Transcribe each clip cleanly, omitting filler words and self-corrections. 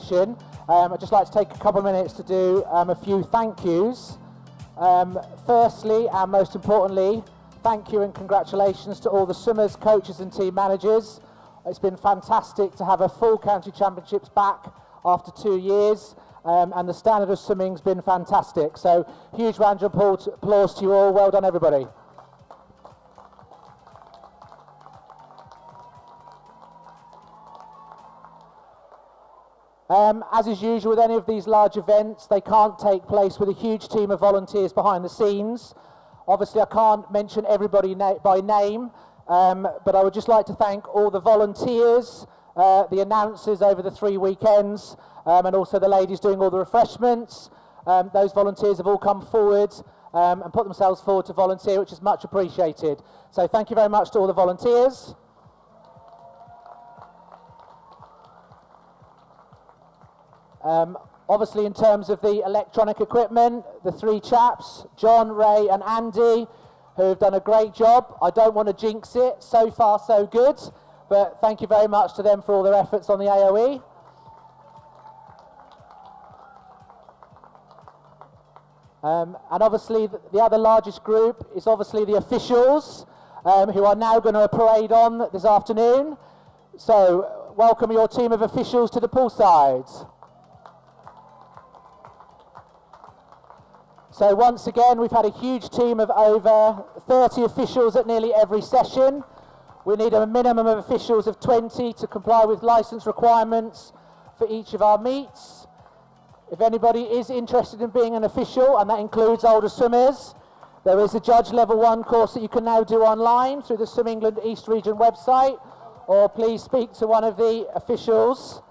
mention, I'd just like to take a couple of minutes to do a few thank yous. Firstly, and most importantly, thank you and congratulations to all the swimmers, coaches and team managers. It's been fantastic to have a full county championships back after 2 years, and the standard of swimming's been fantastic. So huge round of applause to you all. Well done, everybody. As is usual with any of these large events, they can't take place with a huge team of volunteers behind the scenes. Obviously, I can't mention everybody by name, but I would just like to thank all the volunteers, the announcers over the 3 weekends, and also the ladies doing all the refreshments. Those volunteers have all come forward and put themselves forward to volunteer, which is much appreciated. So thank you very much to all the volunteers. Obviously, in terms of the electronic equipment, the 3 chaps, John, Ray and Andy, who have done a great job. I don't want to jinx it. So far, so good. But thank you very much to them for all their efforts on the AOE. And obviously, the other largest group is obviously the officials, who are now going to parade on this afternoon. So, welcome your team of officials to the poolside. So once again, we've had a huge team of over 30 officials at nearly every session. We need a minimum of officials of 20 to comply with licence requirements for each of our meets. If anybody is interested in being an official, and that includes older swimmers, there is a Judge Level 1 course that you can now do online through the Swim England East Region website, or please speak to one of the officials.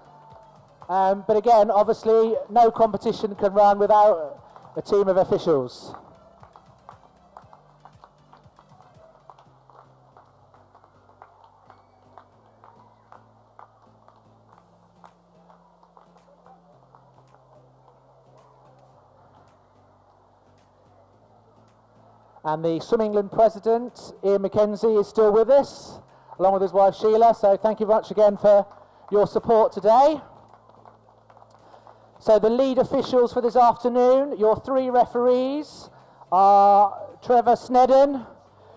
But again, obviously, no competition can run without a team of officials. And the Swim England president, Ian McKenzie, is still with us, along with his wife Sheila. So thank you much again for your support today. So the lead officials for this afternoon, your 3 referees are Trevor Snedden,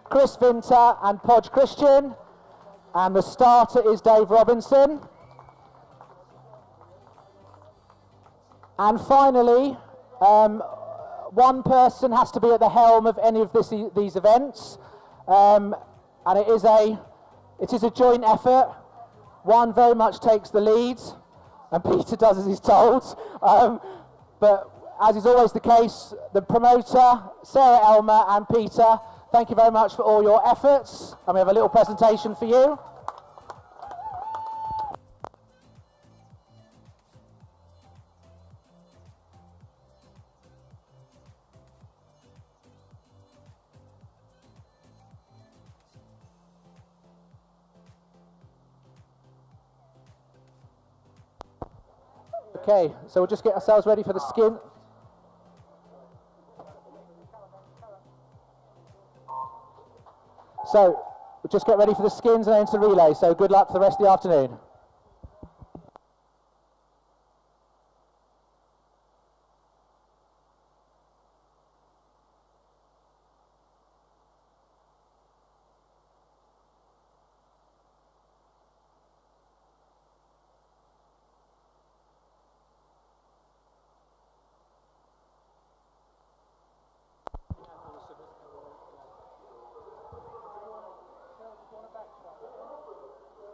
Chris Vinter and Podge Christian, and the starter is Dave Robinson. And finally, one person has to be at the helm of any of these events, and it is a joint effort. One very much takes the lead, and Peter does as he's told. But as is always the case, the promoter, Sarah Elmer and Peter, thank you very much for all your efforts. And we have a little presentation for you. Okay, so we'll just get ourselves ready for the skin. So, we'll just get ready for the skins and then into relay. So good luck for the rest of the afternoon.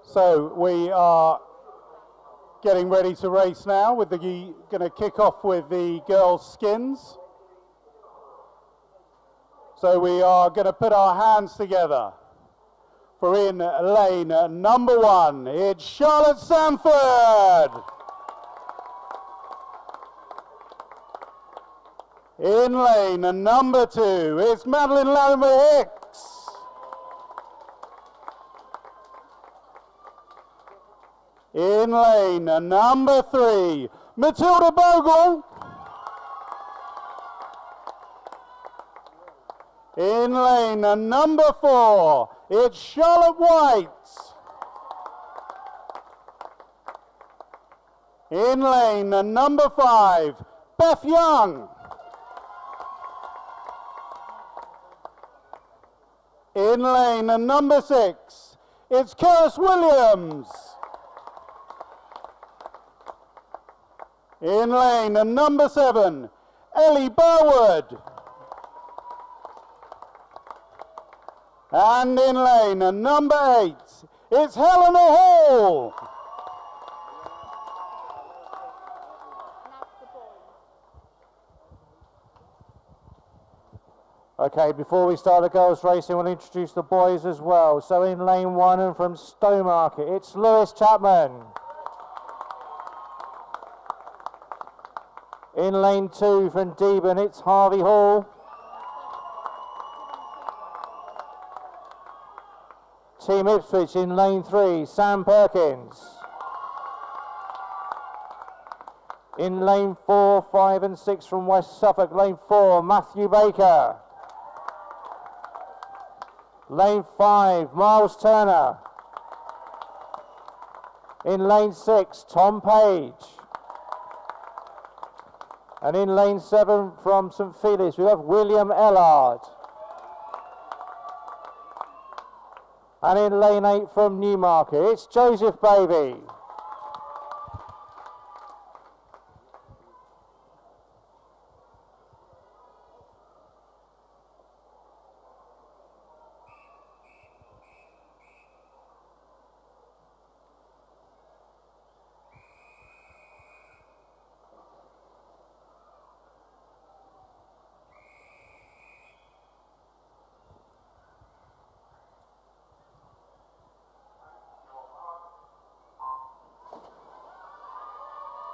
So we are getting ready to race now. Going to kick off with the girls' skins. So we are going to put our hands together for in lane number 1. It's Charlotte Sanford. In lane number 2, it's Madeline Latimer-Hicks. In lane number 3, Matilda Bogle. In lane number 4, it's Charlotte White. In lane number 5, Beth Young. In lane number 6, it's Keris Williams. In lane number 7, Ellie Burwood. And in lane number 8, it's Helena Hall. Okay, before we start the girls racing, we'll introduce the boys as well. So in lane 1 and from Stowmarket, it's Lewis Chapman. In lane 2 from Deben, it's Harvey Hall. Team Ipswich in lane 3, Sam Perkins. In lane 4, 5 and 6 from West Suffolk, lane 4, Matthew Baker. Lane 5, Miles Turner. In lane 6, Tom Page. And in lane 7 from St Felix, we have William Ellard. And in lane 8 from Newmarket, it's Joseph Baby.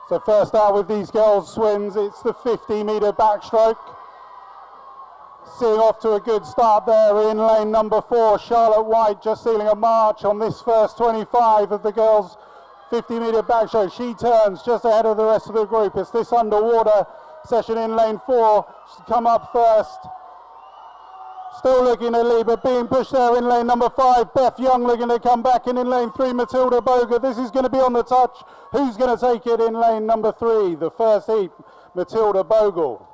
So first out with these girls' swims, it's the 50-metre backstroke. Seeing off to a good start there in lane number 4, Charlotte White just sealing a march on this first 25 of the girls' 50-metre backstroke. She turns just ahead of the rest of the group. It's this underwater session in lane 4. She's come up first. Still looking to lead, but being pushed there in lane number 5. Beth Young looking to come back, and in lane 3, Matilda Boger. This is going to be on the touch. Who's going to take it in lane number 3? The first heat, Matilda Bogle.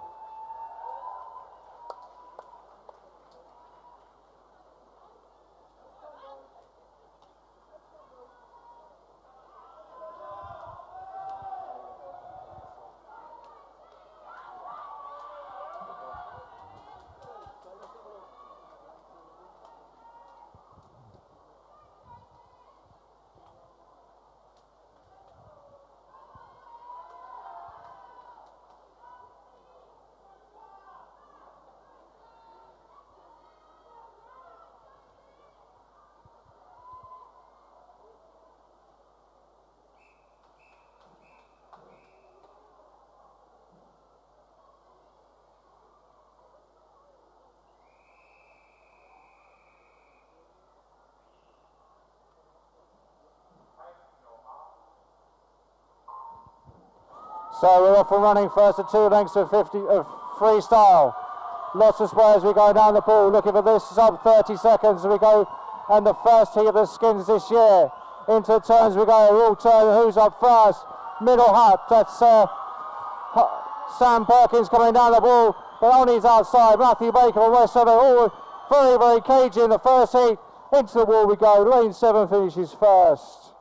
So we're off and running first at 2 lengths of 50 of freestyle. Lots of sprayers, we go down the pool looking for this sub 30 seconds. We go, and the first heat of the skins this year. Into the turns we go, all turn, who's up first? Middle hut, that's Sam Perkins coming down the pool, but on his outside, Matthew Baker from West Suffolk, all very, very cagey in the first heat. Into the wall we go, lane 7 finishes first.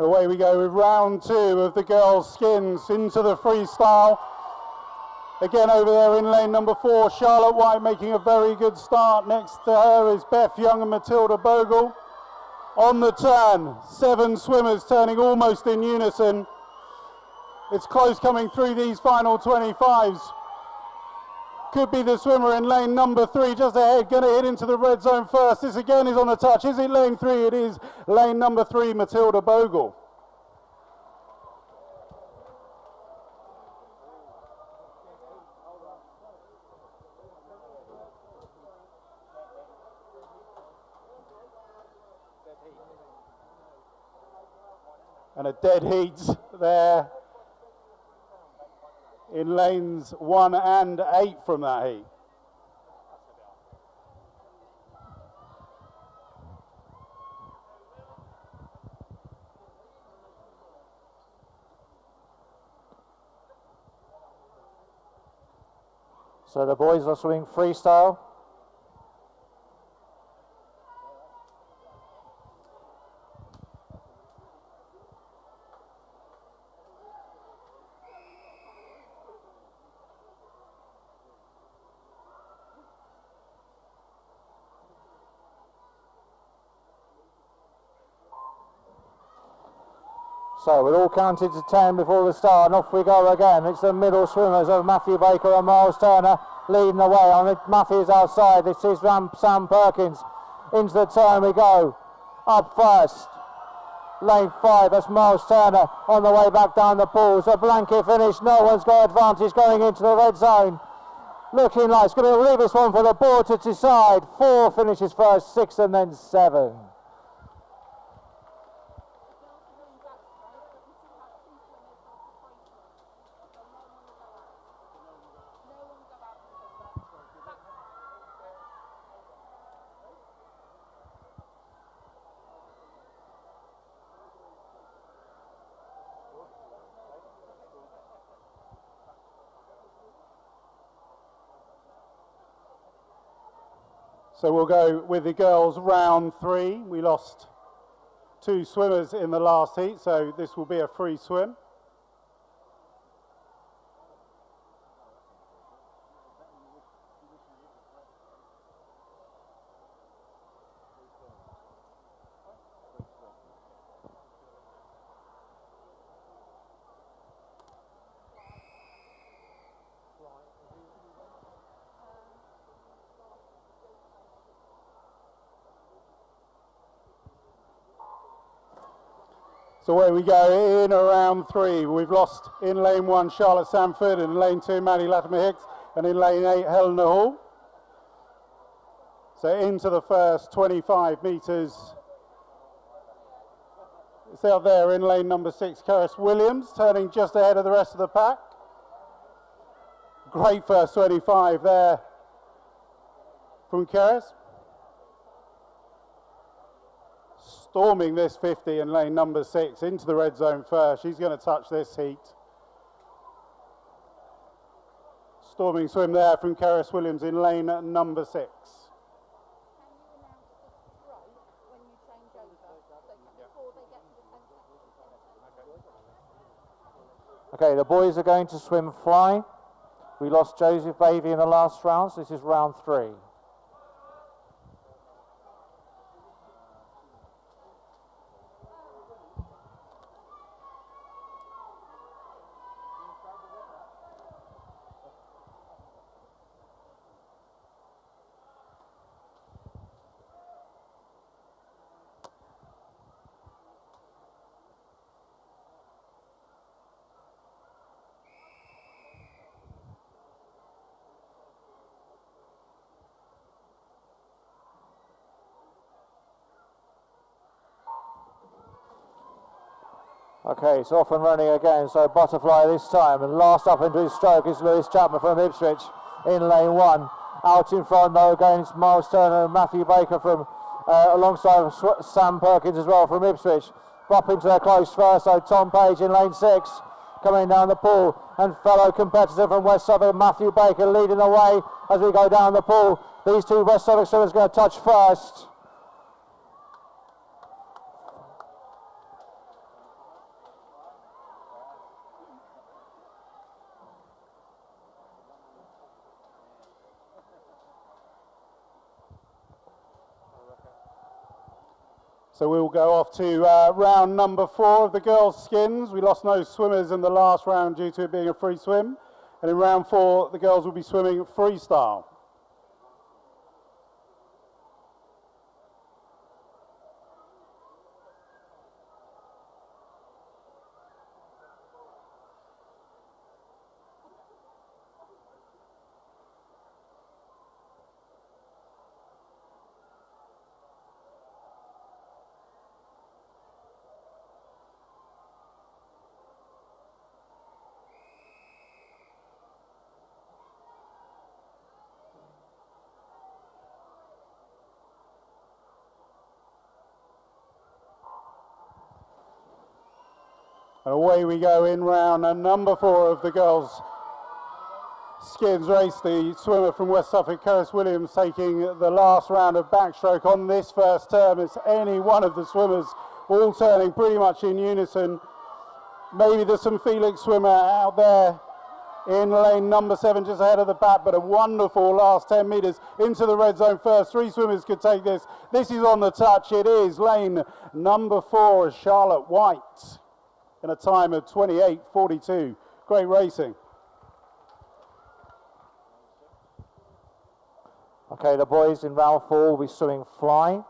Away we go with round 2 of the girls' skins into the freestyle. Again over there in lane number 4, Charlotte White making a very good start. Next to her is Beth Young and Matilda Bogle. On the turn, 7 swimmers turning almost in unison. It's close coming through these final 25s. Could be the swimmer in lane number 3 just ahead, going to hit into the red zone first. This again is on the touch. Is it lane 3? It is lane number 3, Matilda Bogle. And a dead heat there in lanes 1 and 8 from that heat. So the boys are swimming freestyle. So we're all counted to 10 before the start, and off we go again. It's the middle swimmers of Matthew Baker and Miles Turner leading the way. On it, Matthew's outside. This is Sam Perkins. Into the turn we go. Up first, lane 5. That's Miles Turner on the way back down the pools. A blanket finish. No one's got advantage going into the red zone. Looking like it's going to leave this one for the board to decide. 4 finishes first, 6 and then 7. So we'll go with the girls round 3. We lost 2 swimmers in the last heat, so this will be a free swim. So away we go in around 3. We've lost in lane 1 Charlotte Sanford, in lane 2 Maddie Latimer Hicks, and in lane 8 Helena Hall. So into the first 25 metres. It's out there in lane number 6 Keris Williams, turning just ahead of the rest of the pack. Great first 25 there from Keris. Storming this 50 in lane number 6 into the red zone first. She's going to touch this heat. Storming swim there from Keris Williams in lane number 6. Okay, the boys are going to swim fly. We lost Joseph Bavey in the last round, so this is round 3. Okay, it's off and running again, so butterfly this time, and last up into his stroke is Lewis Chapman from Ipswich in lane 1. Out in front though again it's Miles Turner and Matthew Baker from alongside Sam Perkins as well from Ipswich. Up into their close first, so Tom Page in lane 6 coming down the pool, and fellow competitor from West Suffolk Matthew Baker leading the way as we go down the pool. These 2 West Suffolk swimmers going to touch first. So we'll go off to round number 4 of the girls' skins. We lost no swimmers in the last round due to it being a free swim. And in round 4, the girls will be swimming freestyle. And away we go in round number 4 of the girls' skins race. The swimmer from West Suffolk, Karis Williams, taking the last round of backstroke on this first term. It's any one of the swimmers all turning pretty much in unison. Maybe there's some Felix swimmer out there in lane number 7 just ahead of the back, but a wonderful last 10 metres into the red zone first. 3 swimmers could take this. This is on the touch. It is lane number 4, Charlotte White, in a time of 28:42. Great racing. Okay, the boys in round 4 will be swimming fly.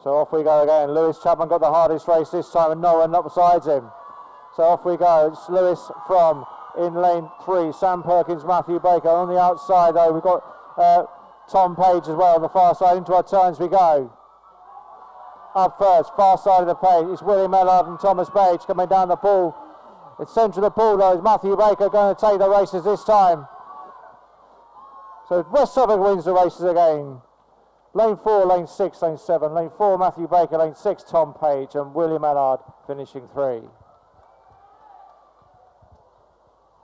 So off we go again. Lewis Chapman got the hardest race this time and no one up beside him. So off we go. It's Lewis from in lane 3. Sam Perkins, Matthew Baker. On the outside though, we've got Tom Page as well on the far side. Into our turns we go. Up first, far side of the page. It's William Ellard and Thomas Page coming down the pool. It's centre of the pool though. Is Matthew Baker going to take the races this time? So West Suffolk wins the races again. Lane 4, lane 6, lane 7. Lane 4, Matthew Baker. Lane 6, Tom Page. And William Ellard finishing 3.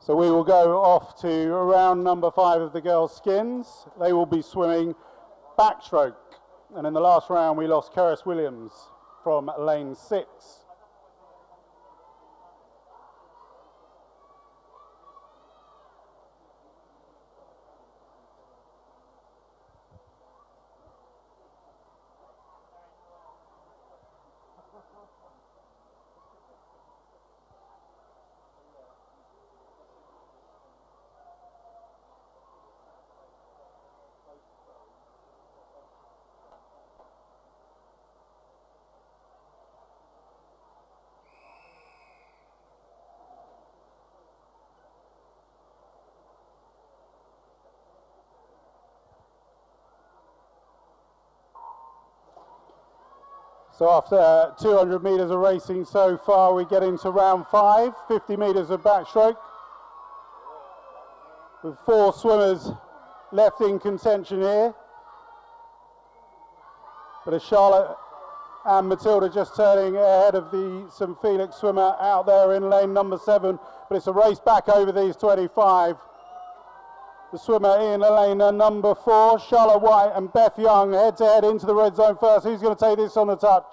So we will go off to round number 5 of the girls' skins. They will be swimming backstroke. And in the last round, we lost Karis Williams from lane 6. So after 200 metres of racing so far, we get into round 5, 50 metres of backstroke, with 4 swimmers left in contention here. But as Charlotte and Matilda just turning ahead of the St Felix swimmer out there in lane number 7, but it's a race back over these 25. The swimmer in lane number 4, Charlotte White and Beth Young, head to head into the red zone first. Who's going to take this on the touch?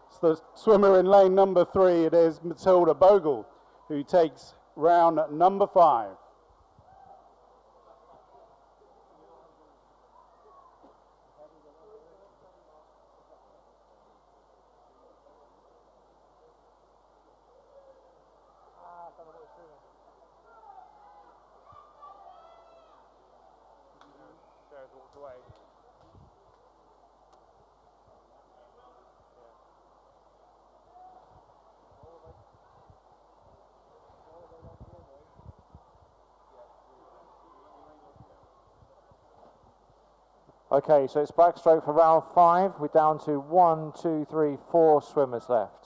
It's the swimmer in lane number 3. It is Matilda Bogle, who takes round number 5. Okay, so it's backstroke for round 5. We're down to 1, 2, 3, 4 swimmers left.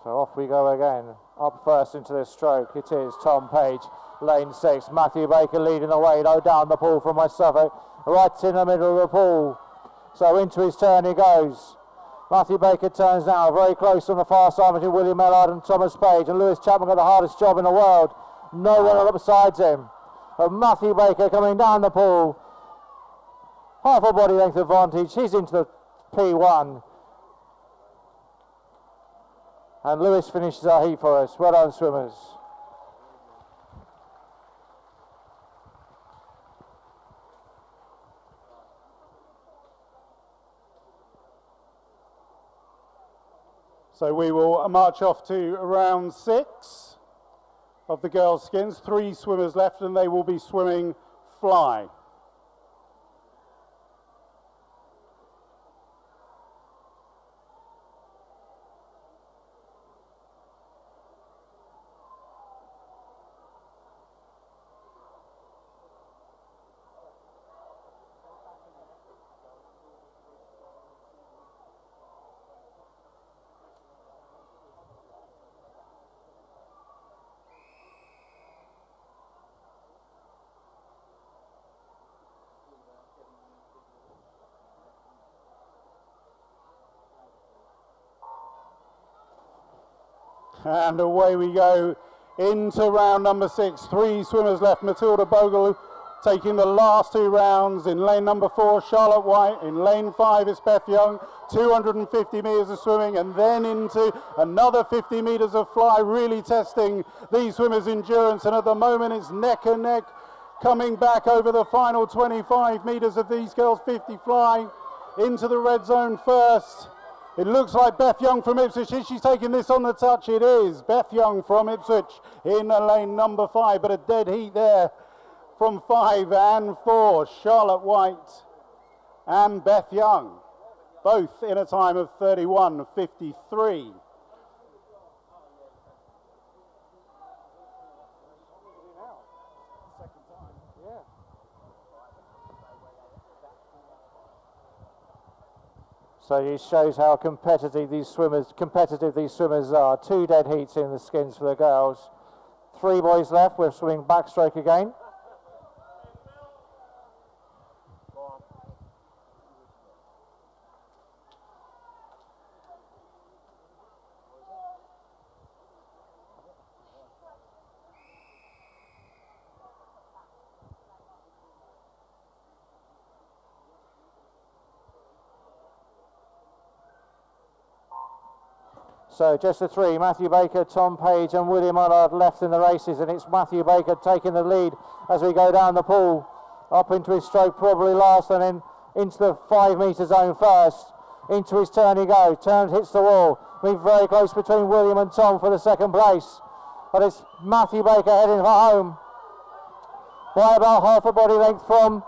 So off we go again. Up first into the stroke. It is Tom Page, lane 6. Matthew Baker leading the way. No down the pool from West Suffolk. Right in the middle of the pool. So into his turn he goes. Matthew Baker turns now. Very close on the far side between William Mellard and Thomas Page. And Lewis Chapman got the hardest job in the world. No one up beside him. But Matthew Baker coming down the pool. Half a body length advantage. He's into the P1. And Lewis finishes our heat for us. Well done, swimmers. So we will march off to round 6 of the girls' skins. 3 swimmers left, and they will be swimming fly. And away we go into round number 6. 3 swimmers left. Matilda Bogle taking the last 2 rounds. In lane number 4, Charlotte White. In lane 5 is Beth Young. 250 metres of swimming, and then into another 50 metres of fly, really testing these swimmers' endurance. And at the moment it's neck and neck, coming back over the final 25 metres of these girls' 50 fly into the red zone first. It looks like Beth Young from Ipswich. Is she taking this on the touch? It is. Beth Young from Ipswich in lane number 5, but a dead heat there from 5 and 4. Charlotte White and Beth Young, both in a time of 31:53. So it shows how competitive these swimmers are. 2 dead heats in the skins for the girls. 3 boys left. We're swimming backstroke again. So just the 3, Matthew Baker, Tom Page and William Allard left in the races, and it's Matthew Baker taking the lead as we go down the pool, up into his stroke probably last, and then into the 5 metre zone first. Into his turn he goes, turns, hits the wall. We're very close between William and Tom for the 2nd place, but it's Matthew Baker heading for home by about half a body length from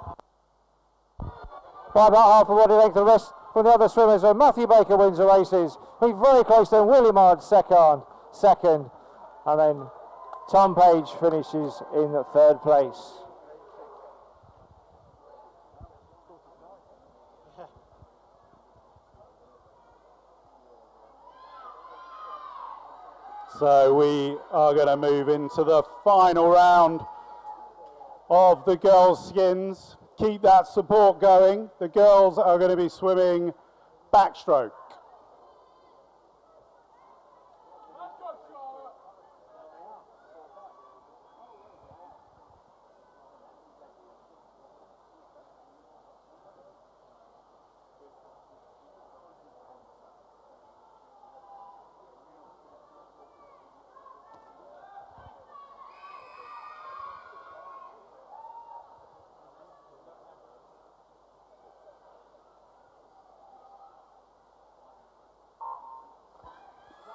the rest from the other swimmers. So Matthew Baker wins the races. We're very close then. William Ard second, and then Tom Page finishes in the 3rd place. So we are going to move into the final round of the girls' skins. Keep that support going. The girls are going to be swimming backstroke.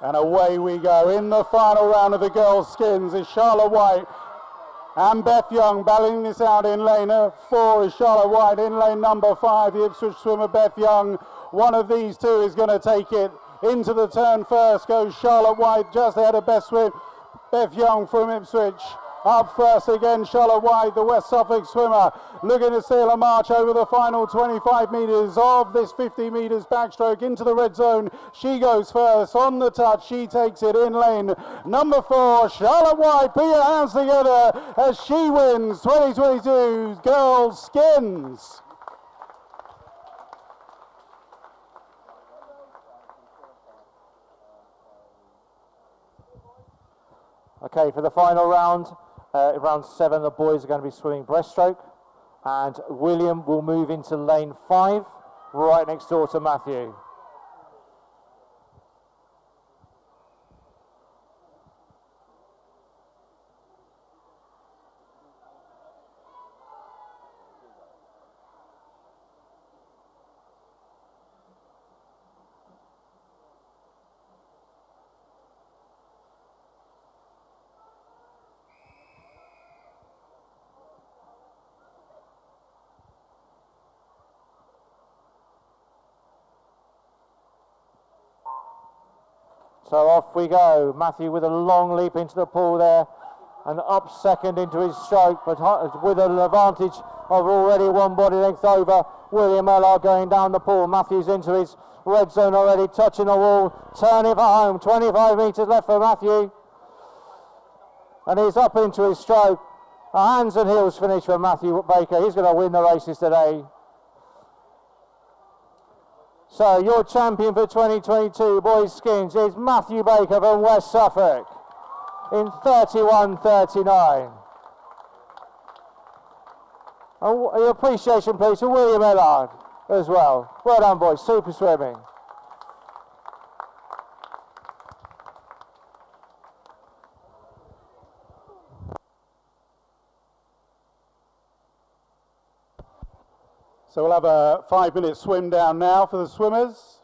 And away we go. In the final round of the girls' skins is Charlotte White and Beth Young battling this out in lane 4 is Charlotte White. In lane number 5, the Ipswich swimmer Beth Young. One of these two is going to take it into the turn first. Goes Charlotte White just ahead of Beth Young from Ipswich. Up first again, Charlotte White, the West Suffolk swimmer, looking to steal a march over the final 25 metres of this 50 metres backstroke into the red zone. She goes first on the touch. She takes it in lane number 4. Charlotte White, put your hands together as she wins 2022 Girls Skins. Okay, for the final round, round 7, the boys are going to be swimming breaststroke, and William will move into lane 5, right next door to Matthew. So off we go. Matthew with a long leap into the pool there and up second into his stroke, but with an advantage of already one body length over. William Ellard going down the pool. Matthew's into his red zone already, touching the wall, turning for home. 25 metres left for Matthew. And he's up into his stroke. A hands and heels finish for Matthew Baker. He's going to win the races today. So your champion for 2022 boys skins is Matthew Baker from West Suffolk in 31:39. Your appreciation please for William Ellard as well. Well done boys, super swimming. So we'll have a 5-minute swim down now for the swimmers.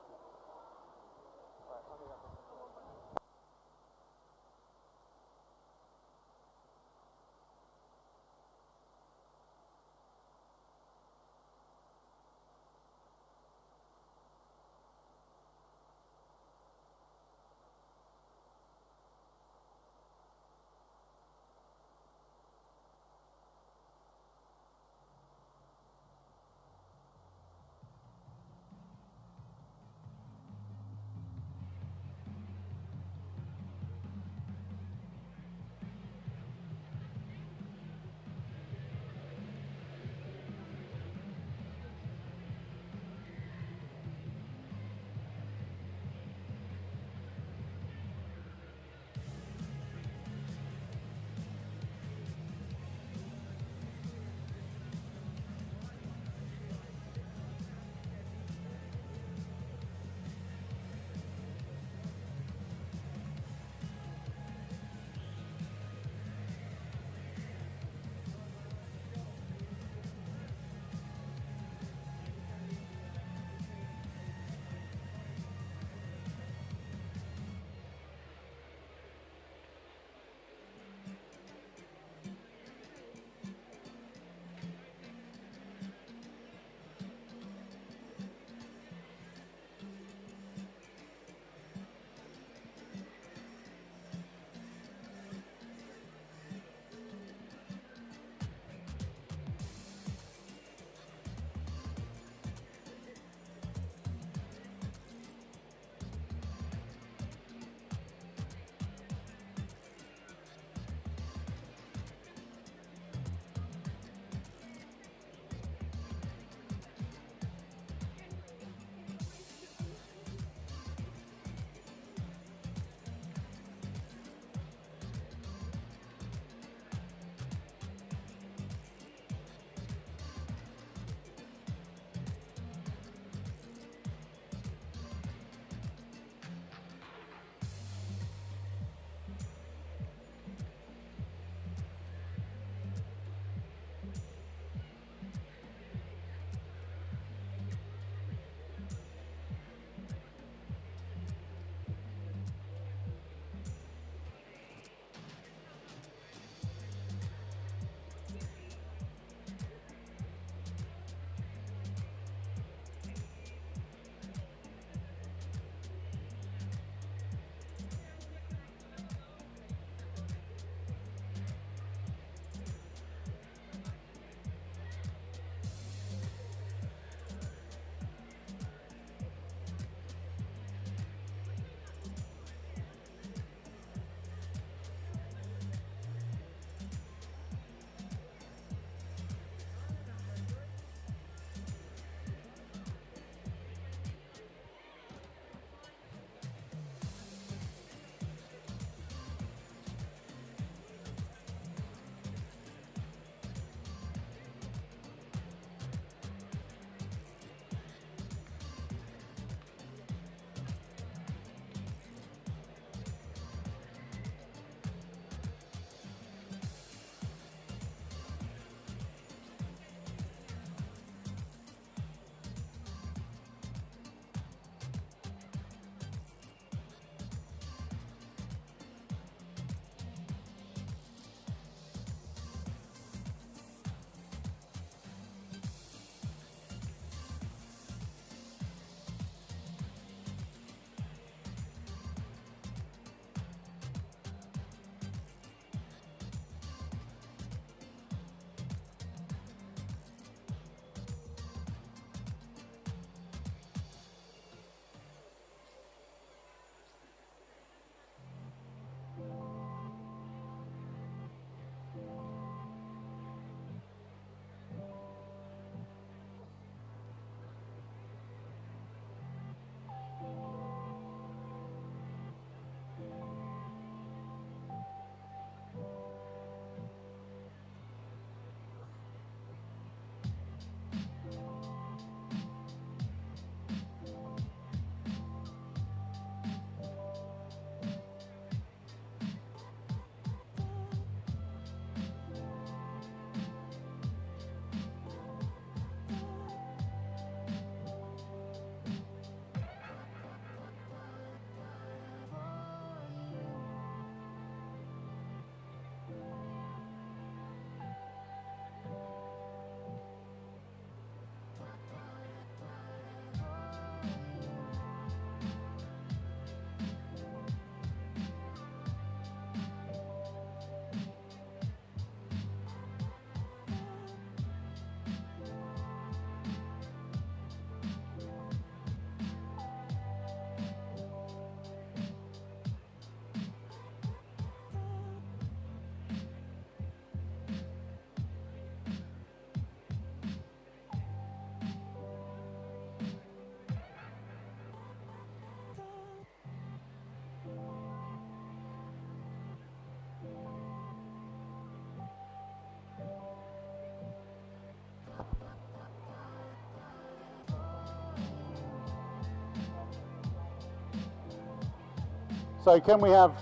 So can we have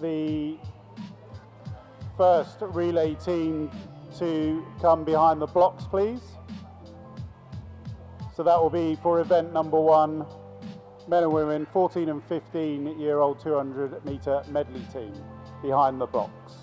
the first relay team to come behind the blocks, please? So that will be for event number 1, men and women, 14 and 15-year-old 200-meter medley team behind the blocks.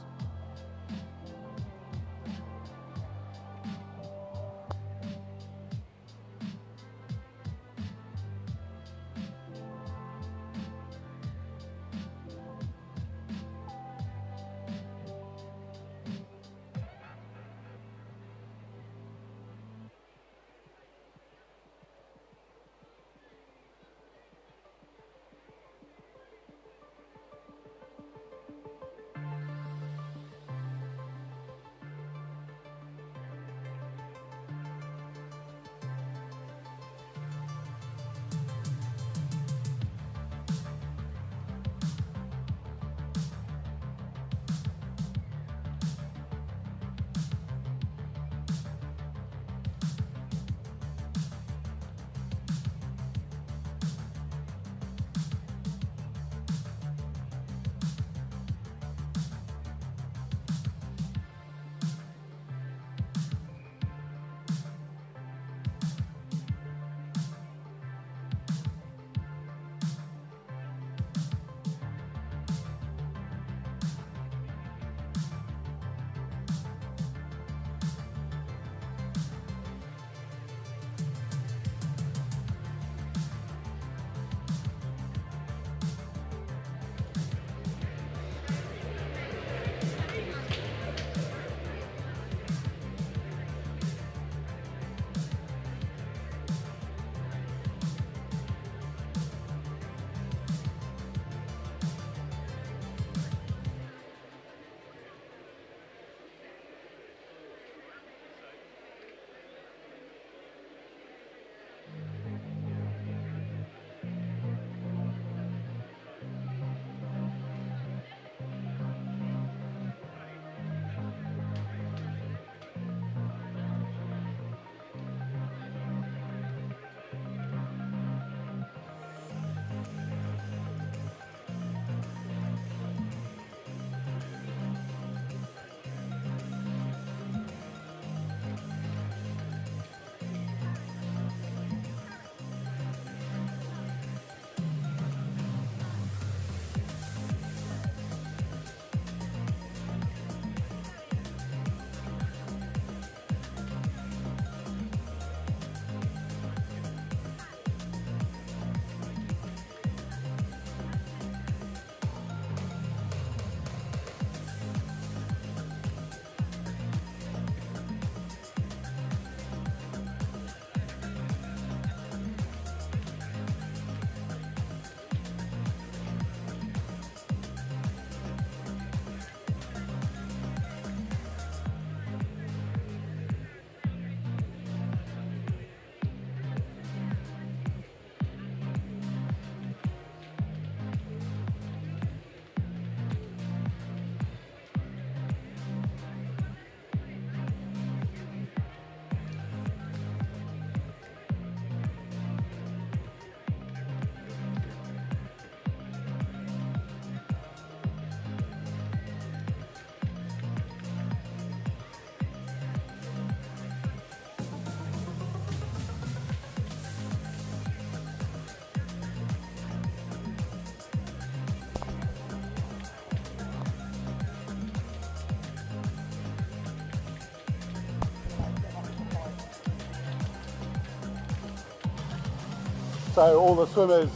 So all the swimmers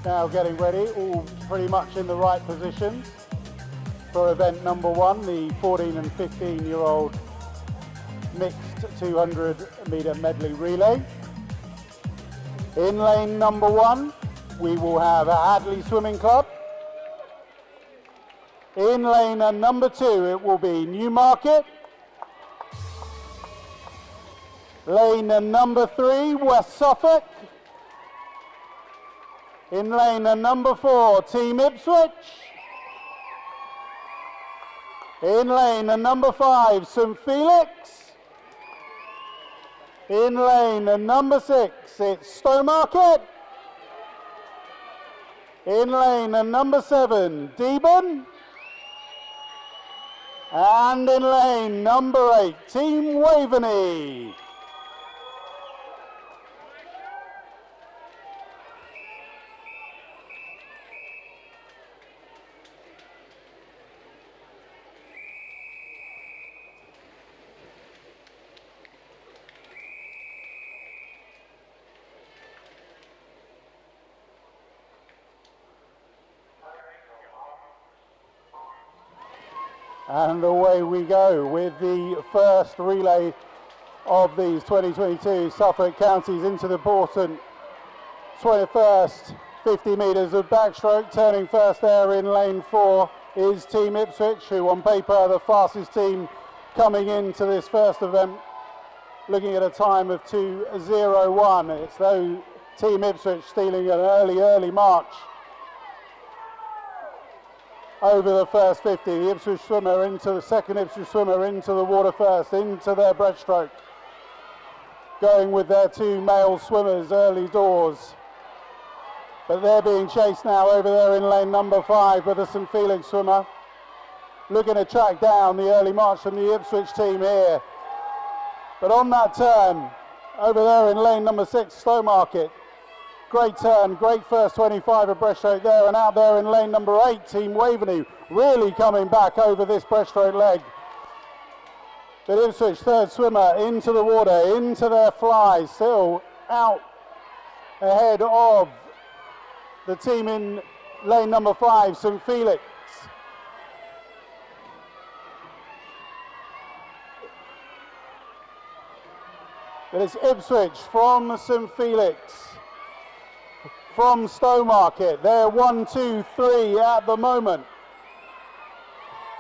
now getting ready, all pretty much in the right positions for event number 1, the 14 and 15-year-old mixed 200-meter medley relay. In lane number 1, we will have Hadley Swimming Club. In lane number 2, it will be Newmarket. Lane number 3, West Suffolk. In lane number 4, Team Ipswich. In lane number 5, St Felix. In lane number 6, it's Stowmarket. In lane number 7, Deben. And in lane number 8, Team Waveney. And away we go with the first relay of these 2022 Suffolk counties into the important 21st 50 metres of backstroke. Turning first there in lane 4 is Team Ipswich, who on paper are the fastest team coming into this first event, looking at a time of 2:01. It's though Team Ipswich stealing an early march over the first 50. The Ipswich swimmer into the second Ipswich swimmer into the water first, into their breaststroke. Going with their 2 male swimmers early doors. But they're being chased now over there in lane number 5 with the St Felix swimmer. Looking to track down the early march from the Ipswich team here. But on that turn, over there in lane number 6, Stowmarket. Great turn, great first 25 of breaststroke there, and out there in lane number 8, Team Waveney, really coming back over this breaststroke leg. But Ipswich, third swimmer, into the water, into their fly, still out ahead of the team in lane number 5, St Felix. But it's Ipswich from St Felix. From Stowmarket, they're 1, 2, 3 at the moment.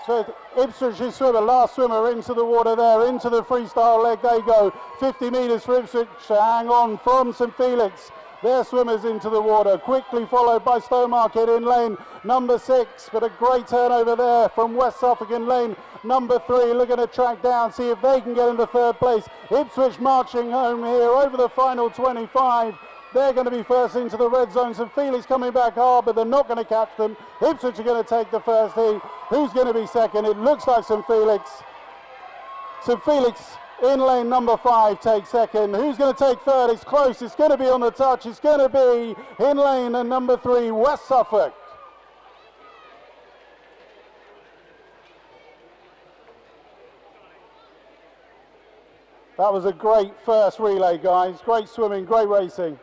So Ipswich's swimmer, last swimmer into the water there, into the freestyle leg they go. 50 metres for Ipswich to hang on from St Felix. Their swimmers into the water, quickly followed by Stowmarket in lane number 6. But a great turnover there from West Suffolk in lane number 3, looking to track down, see if they can get into third place. Ipswich marching home here over the final 25. They're going to be first into the red zone. St Felix coming back hard, but they're not going to catch them. Ipswich are going to take the first heat. Who's going to be second? It looks like St Felix. St Felix in lane number 5 takes second. Who's going to take third? It's close. It's going to be on the touch. It's going to be in lane number 3, West Suffolk. That was a great first relay, guys. Great swimming, great racing.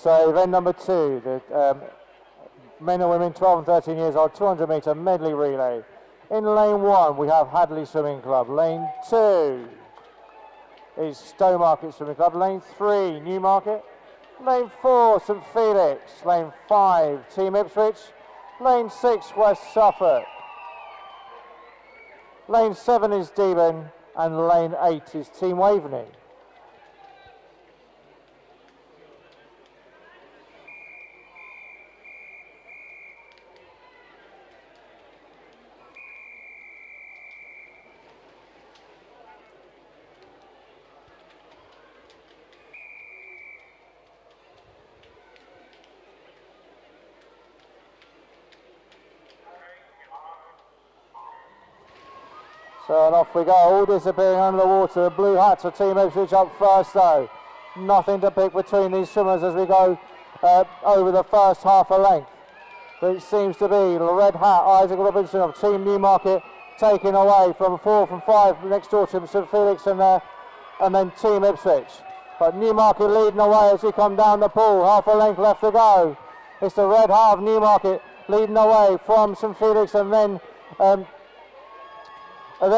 So event number 2, the men and women 12 and 13 years old 200 metre medley relay. In lane 1 we have Hadley Swimming Club. Lane 2 is Stowmarket Swimming Club. Lane 3 Newmarket. Lane 4 St Felix. Lane 5 Team Ipswich. Lane 6 West Suffolk. Lane 7 is Deben and lane 8 is Team Waveney. So and off we go, all disappearing under the water. The blue hats for Team Ipswich up first though. Nothing to pick between these swimmers as we go over the first half a length. But it seems to be the red hat, Isaac Robinson of Team Newmarket, taking away from 4 from 5 next door to St Felix and then Team Ipswich. But Newmarket leading away as we come down the pool, half a length left to go. It's the red hat of Newmarket leading away from St Felix and then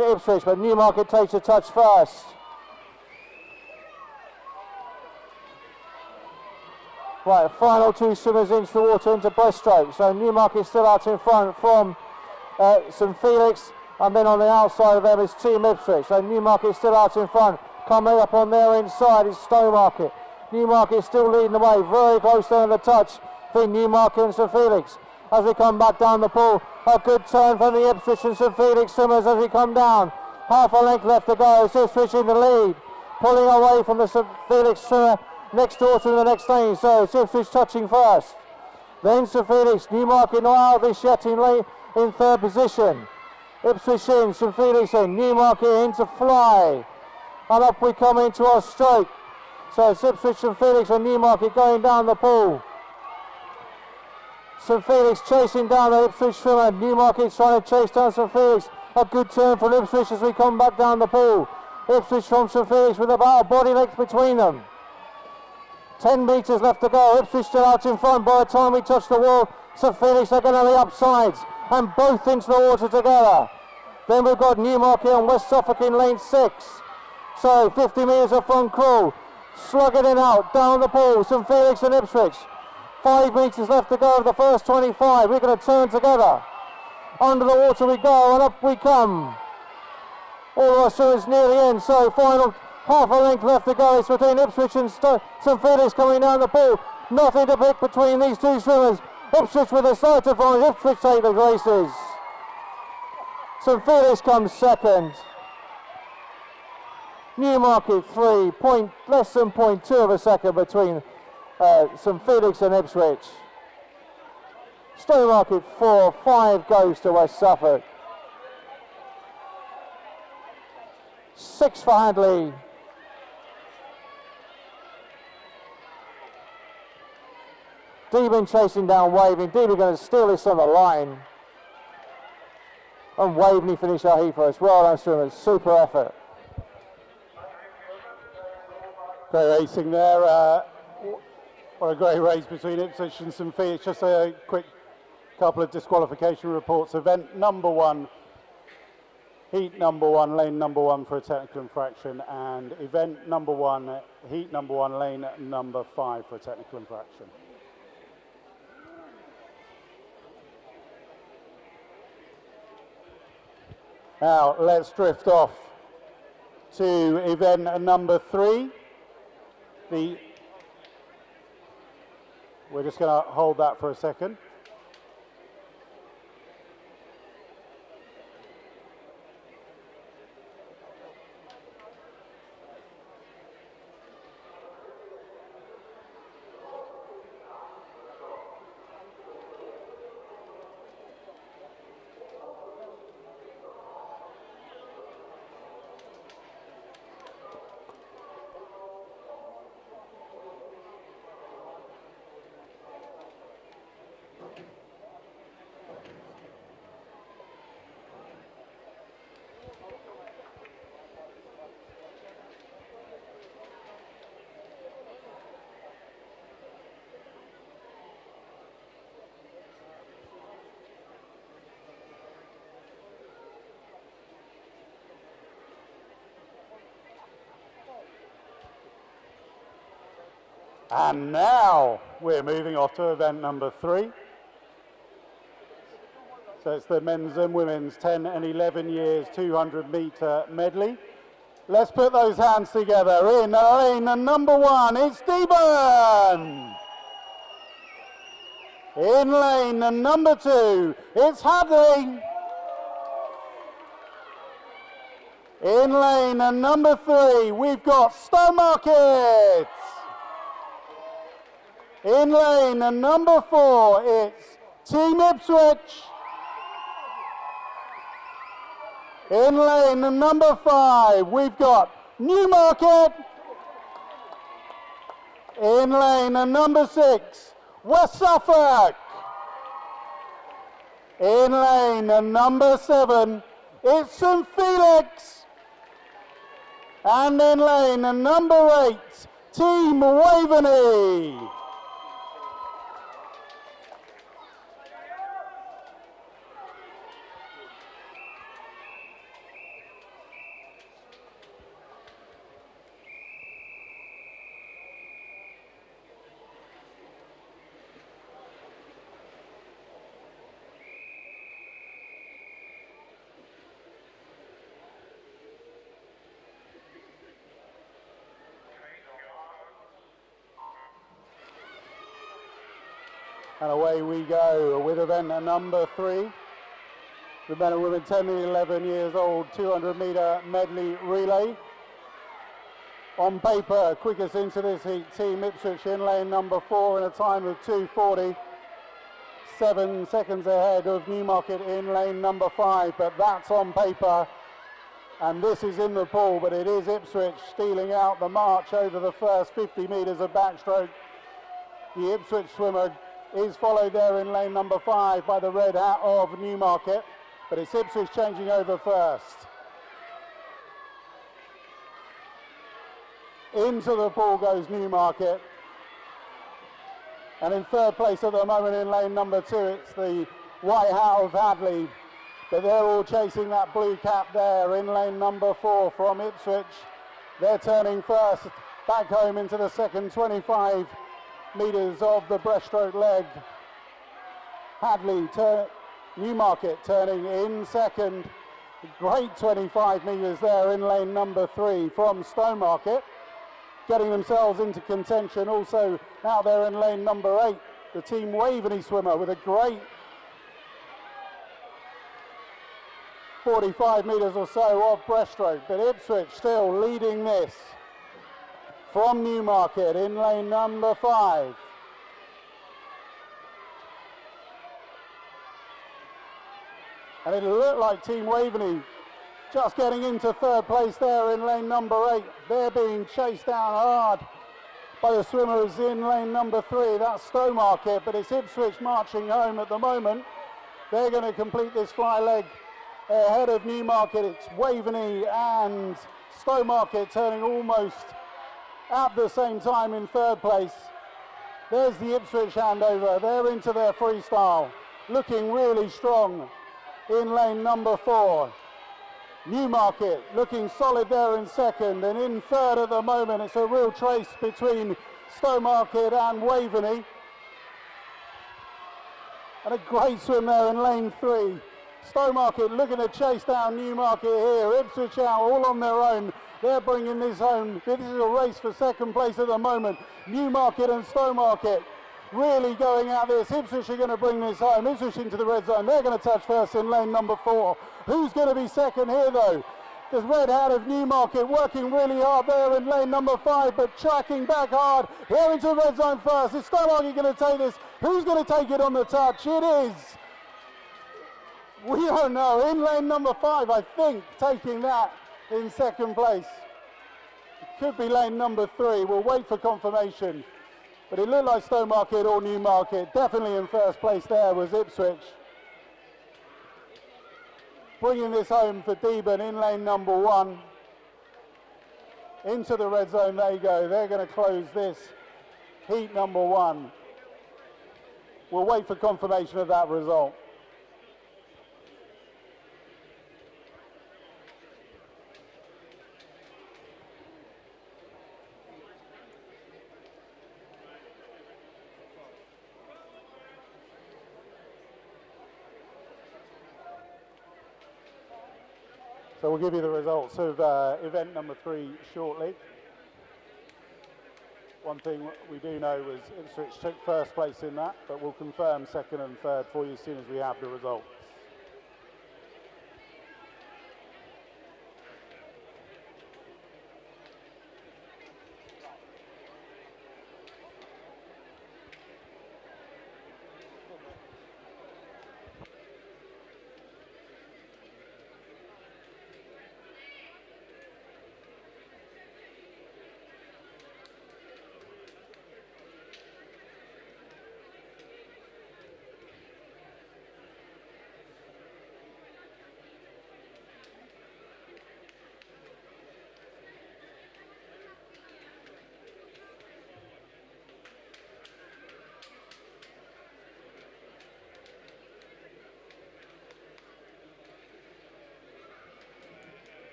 Ipswich, but Newmarket takes a touch first. Right, final two swimmers into the water into breaststroke. So Newmarket still out in front from St Felix, and then on the outside of them is Team Ipswich. So Newmarket still out in front. Coming up on their inside is Stowmarket. Newmarket still leading the way, very close down the touch for Newmarket and St Felix. As we come back down the pool, a good turn from the Ipswich and St Felix swimmers as we come down. Half a length left to go. It's Ipswich in the lead, pulling away from the St Felix swimmer next door to the next lane. So it's Ipswich touching first. Then St Felix, Newmarket not out of this yet in third position. Ipswich in, St Felix in, Newmarket in to fly. And up we come into our stroke. So it's Ipswich, St Felix and Newmarket going down the pool. St Felix chasing down the Ipswich swimmer. Newmarket trying to chase down St Felix. A good turn for Ipswich as we come back down the pool. Ipswich from St Felix with about a body length between them. 10 metres left to go. Ipswich still out in front. By the time we touch the wall, St Felix are going to the upsides and both into the water together. Then we've got Newmarket and West Suffolk in lane 6. So 50 metres of front crawl. Slugging it out down the pool. St Felix and Ipswich. 5 metres left to go of the first 25. We're going to turn together. Under the water we go and up we come. All of our swimmers near the end. So final half a length left to go. It's between Ipswich and St Felix coming down the pool. Nothing to pick between these two swimmers. Ipswich with a slight advantage. Ipswich take the races. St Felix comes second. Newmarket 3, less than 0.2 of a second between St Felix and Ipswich. Stowmarket 4, 5 goes to West Suffolk. 6 for Hadley. Deben chasing down Waveney. Deben going to steal this on the line. And Waveney finish our heat for us. Well done, swimmers. Super effort. Great racing there. What a great race between Ipswich and St Felix. Just a quick couple of disqualification reports. Event number 1, heat number 1, lane number 1 for a technical infraction, and event number 1, heat number 1, lane number 5 for a technical infraction. Now let's drift off to event number 3. We're just going to hold that for a second. And now we're moving off to event number 3. So it's the men's and women's 10 and 11 years 200 metre medley. Let's put those hands together. In lane number 1, it's Deben. In lane number 2, it's Hadley. In lane number 3, we've got Stowmarket. In lane number 4, it's Team Ipswich. In lane number 5, we've got Newmarket. In lane number 6, West Suffolk. In lane number 7, it's St Felix. And in lane number 8, Team Waveney. And away we go with event number 3. The men and women 10 and 11 years old 200 metre medley relay. On paper, quickest into this heat, Team Ipswich in lane number 4 in a time of 2:40. 7 seconds ahead of Newmarket in lane number 5, but that's on paper. And this is in the pool, but it is Ipswich stealing out the march over the first 50 metres of backstroke. The Ipswich swimmer is followed there in lane number 5 by the red hat of Newmarket, but it's Ipswich changing over first. Into the pool goes Newmarket. And in third place at the moment in lane number 2, it's the white hat of Hadley. But they're all chasing that blue cap there in lane number 4 from Ipswich. They're turning first, back home into the second 25 metres of the breaststroke leg. Hadley, Newmarket turning in second. Great 25 metres there in lane number 3 from Stowmarket, getting themselves into contention. Also out there in lane number 8, the Team Waveney swimmer with a great 45 metres or so of breaststroke, but Ipswich still leading this from Newmarket in lane number 5. And it looked like Team Waveney just getting into third place there in lane number 8. They're being chased down hard by the swimmers in lane number 3. That's Stowmarket, but it's Ipswich marching home at the moment. They're going to complete this fly leg ahead of Newmarket. It's Waveney and Stowmarket turning almost at the same time in third place. There's the Ipswich handover. They're into their freestyle, looking really strong in lane number 4. Newmarket looking solid there in second, and in third at the moment it's a real trace between Stowmarket and Waveney. And a great swim there in lane 3. Stowmarket looking to chase down Newmarket here. Ipswich out all on their own. They're bringing this home. This is a race for second place at the moment. Newmarket and Stowmarket really going at this. Ipswich are going to bring this home. Ipswich into the red zone. They're going to touch first in lane number 4. Who's going to be second here though? The red hat of Newmarket working really hard there in lane number 5, but tracking back hard here into the red zone first. Is Stowmarket going to take this? Who's going to take it on the touch? It is, we don't know, in lane number 5, I think, taking that in second place. It could be lane number 3. We'll wait for confirmation. But it looked like Stowmarket or Newmarket. Definitely in first place there was Ipswich. Bringing this home for Deben in lane number 1. Into the red zone they go. They're going to close this heat number 1. We'll wait for confirmation of that result. So we'll give you the results of event number 3 shortly. One thing we do know was Ipswich took first place in that, but we'll confirm second and third for you as soon as we have the results.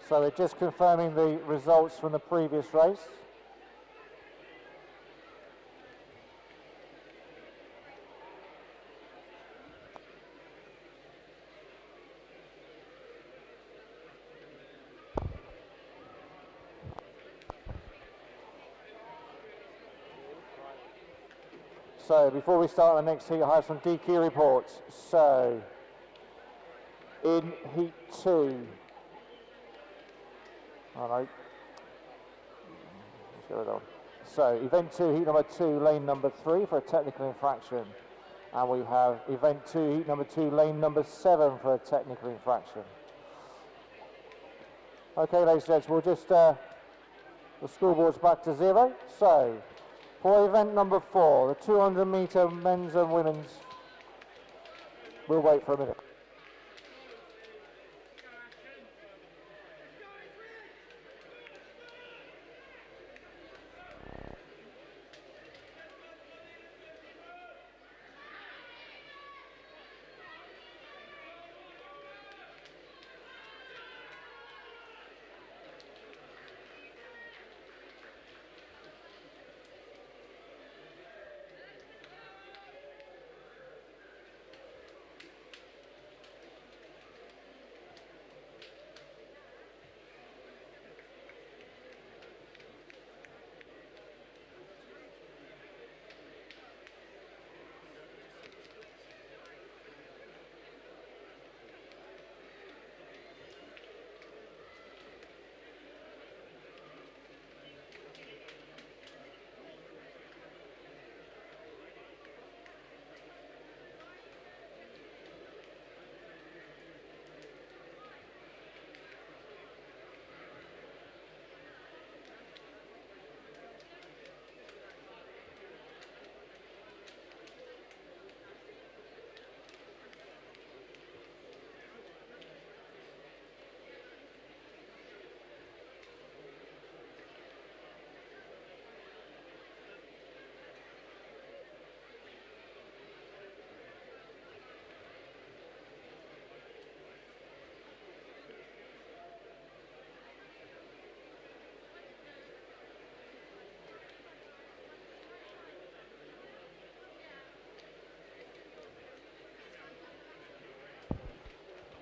So we're just confirming the results from the previous race. So before we start the next heat, I have some DQ reports. So in heat 2, let's get it on. So event 2, heat number 2, lane number 3 for a technical infraction. And we have event 2, heat number 2, lane number 7 for a technical infraction. Okay, ladies and gents, we'll just, the scoreboard's back to 0. So for event number 4, the 200 metre men's and women's, we'll wait for a minute.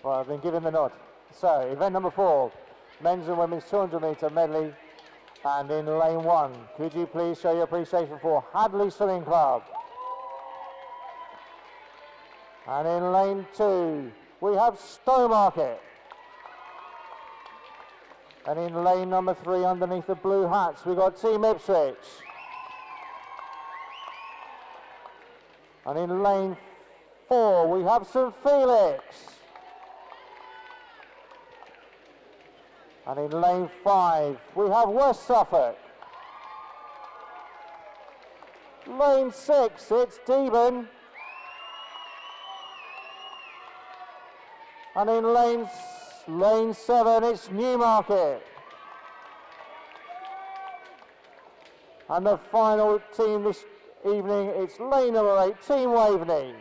Well, I've been given the nod. So, event number 4, men's and women's 200 metre medley. And in lane 1, could you please show your appreciation for Hadley Swimming Club? And in lane 2, we have Stowmarket. And in lane number 3, underneath the blue hats, we got Team Ipswich. And in lane 4, we have St Felix. And in lane 5, we have West Suffolk. Lane 6, it's Deben. And in lane 7, it's Newmarket. And the final team this evening, it's lane number 8, Team Waveney.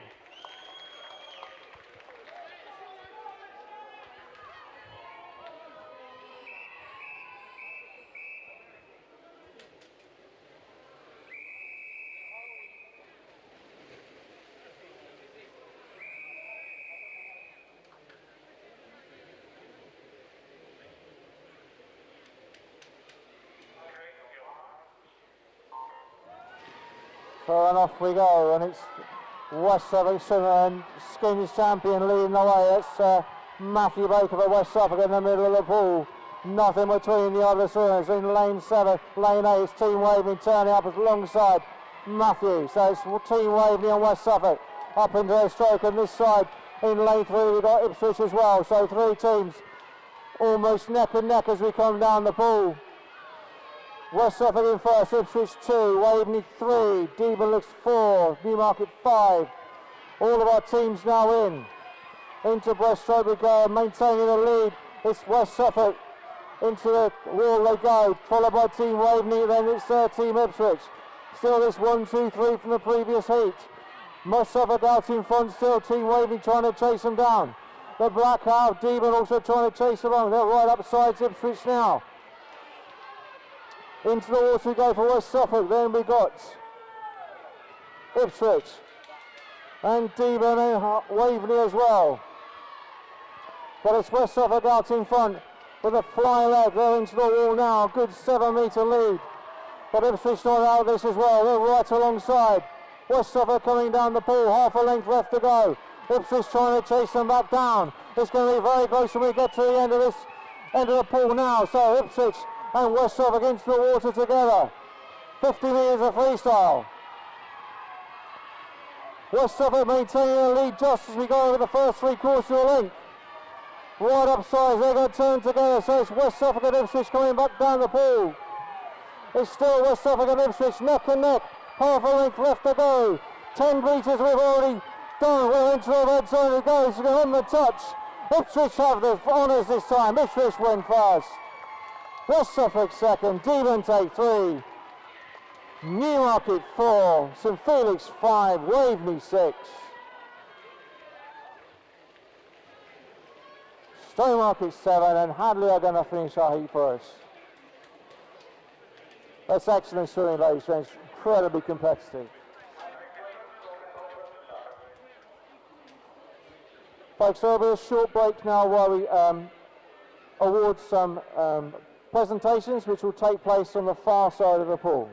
So and off we go, and it's West Suffolk swimmer and Skins champion leading the way. It's Matthew Baker for West Suffolk in the middle of the pool. Nothing between the other swimmers. In lane 7, lane 8 is Team Waveney turning up alongside Matthew. So it's Team Waveney and West Suffolk up into their stroke, and this side in lane 3 we've got Ipswich as well. So 3 teams almost neck and neck as we come down the pool. West Suffolk in first, Ipswich 2, Waveney 3, Deben looks 4, Newmarket 5. All of our teams now into breaststroke we go, maintaining the lead. It's West Suffolk into the wall they go, followed by Team Waveney, then it's Team Ipswich. Still this 1, 2, 3 from the previous heat. West Suffolk out in front still, Team Waveney trying to chase them down. The black out, Deben also trying to chase them on. They're right up sides Ipswich now. Into the water we go for West Suffolk, then we got Ipswich and Deben and Waveney as well. But it's West Suffolk out in front with a flying leg. They're into the wall now, a good 7 metre lead. But Ipswich not out of this as well, they're right alongside. West Suffolk coming down the pool, half a length left to go. Ipswich trying to chase them back down. It's going to be very close when we get to the end of the pool now. So Ipswich and West Suffolk into the water together. 50 metres of freestyle. West Suffolk maintaining the lead just as we go over the first 3/4 of the length. Right upsides, they're going to turn together, so it's West Suffolk and Ipswich coming back down the pool. It's still West Suffolk and Ipswich neck and neck, half a length left to go. 10 metres we've already done, we're into the red zone to go, it's on the touch. Ipswich have the honours this time, Ipswich win first. West Suffolk second, Devon take 3. Newmarket 4, St Felix 5, Waveney 6. Stowmarket 7 and Hadley are going to finish our heat for us. That's excellent swimming, ladies and gents, incredibly competitive. Folks, there will be a short break now while we award some presentations which will take place on the far side of the pool.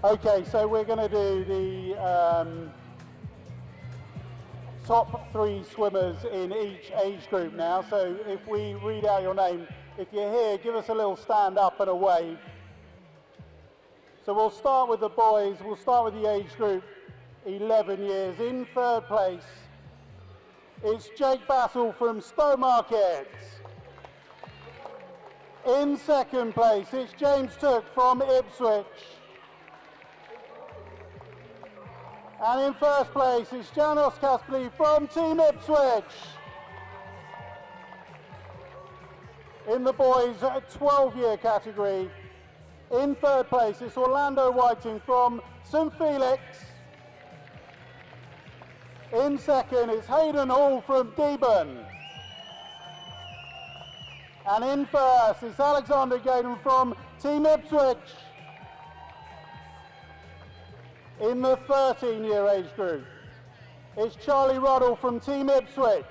Okay, so we're going to do the top 3 swimmers in each age group now. So if we read out your name, if you're here, give us a little stand up and a wave. So we'll start with the boys. We'll start with the age group 11 years. In 3rd place, it's Jake Battle from Stowmarket. In 2nd place, it's James Took from Ipswich. And in 1st place, it's Janos Kaspli from Team Ipswich. In the boys 12-year category, in 3rd place, it's Orlando Whiting from St Felix. In 2nd, it's Hayden Hall from Deben. And in 1st, it's Alexander Gaydon from Team Ipswich. In the 13-year age group, it's Charlie Ruddle from Team Ipswich.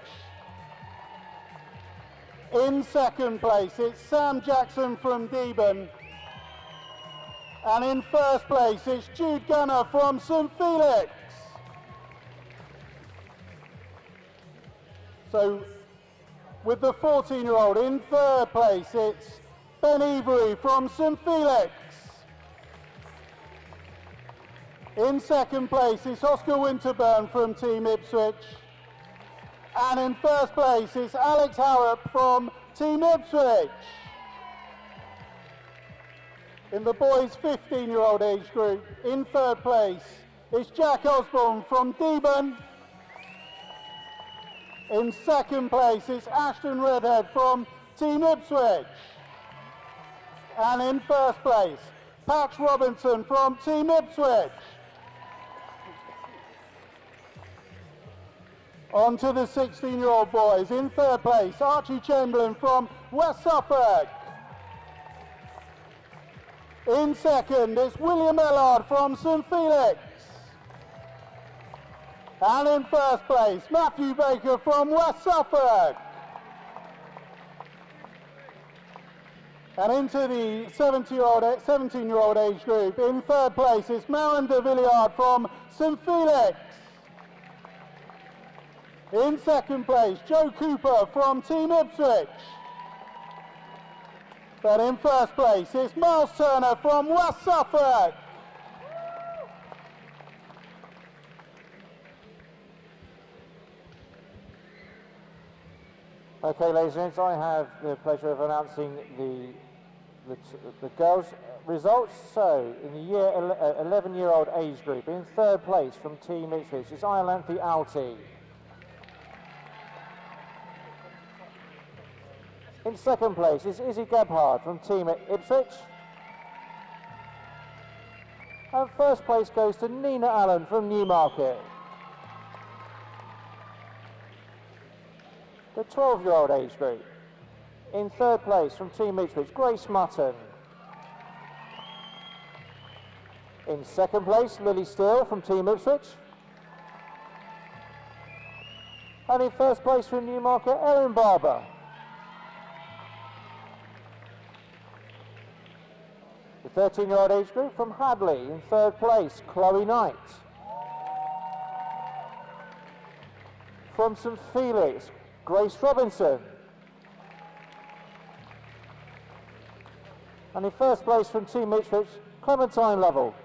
In 2nd place, it's Sam Jackson from Deben. And in 1st place, it's Jude Gunner from St Felix. So with the 14-year-old, in 3rd place, it's Ben Every from St Felix. In second place is Oscar Winterburn from Team Ipswich. And in first place is Alex Harrop from Team Ipswich. In the boys 15-year-old age group, in third place is Jack Osborne from Deben. In second place is Ashton Redhead from Team Ipswich. And in first place, Pax Robinson from Team Ipswich. On to the 16-year-old boys. In third place, Archie Chamberlain from West Suffolk. In second is William Ellard from St Felix. And in first place, Matthew Baker from West Suffolk. And into the 17-year-old age group, in third place is Marin de Villiard from St Felix. In second place, Joe Cooper from Team Ipswich. But in first place is Miles Turner from West Suffolk. Okay, ladies and gents, I have the pleasure of announcing the girls' results. So, in the 11-year-old age group, in third place from Team Ipswich is Iolanthe Alti. In second place is Izzy Gebhard from Team Ipswich. And first place goes to Nina Allen from Newmarket. The 12-year-old age group. In third place from Team Ipswich, Grace Mutton. In second place, Lily Steele from Team Ipswich. And in first place from Newmarket, Erin Barber. The 13-year-old age group from Hadley. In third place, Chloe Knight. From St Felix, Grace Robinson. And in first place from Team Ipswich, Clementine Lovell.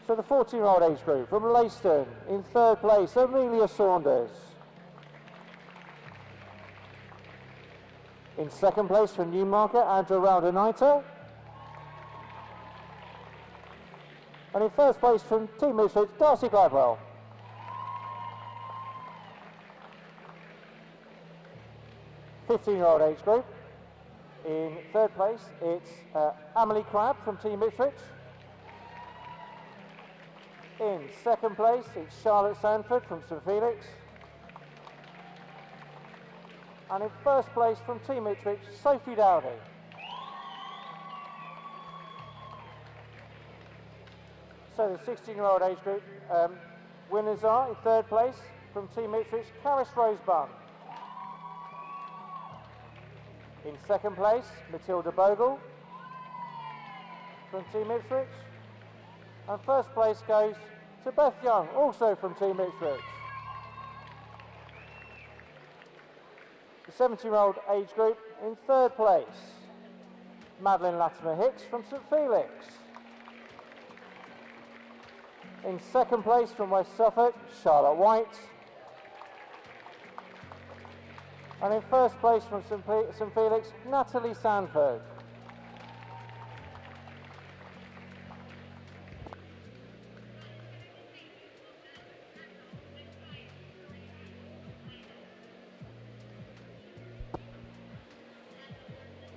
So the 14-year-old age group from Leiston. In third place, Amelia Saunders. In second place from Newmarket, Andrew Raudeniter. And in first place from Team Ipswich, Darcy Gladwell. The 15-year-old age group. In third place, it's Amelie Crabb from Team Ipswich. In second place, it's Charlotte Sanford from St Felix. And in first place from Team Ipswich, Sophie Dowdy. So the 16-year-old age group winners are, in third place from Team Ipswich, Caris Rosebun. In second place, Matilda Bogle from Team Ipswich. And first place goes to Beth Young, also from Team Ipswich. The 17-year-old age group in third place, Madeline Latimer Hicks from St Felix. In second place from West Suffolk, Charlotte White. And in first place from St Felix, Natalie Sanford.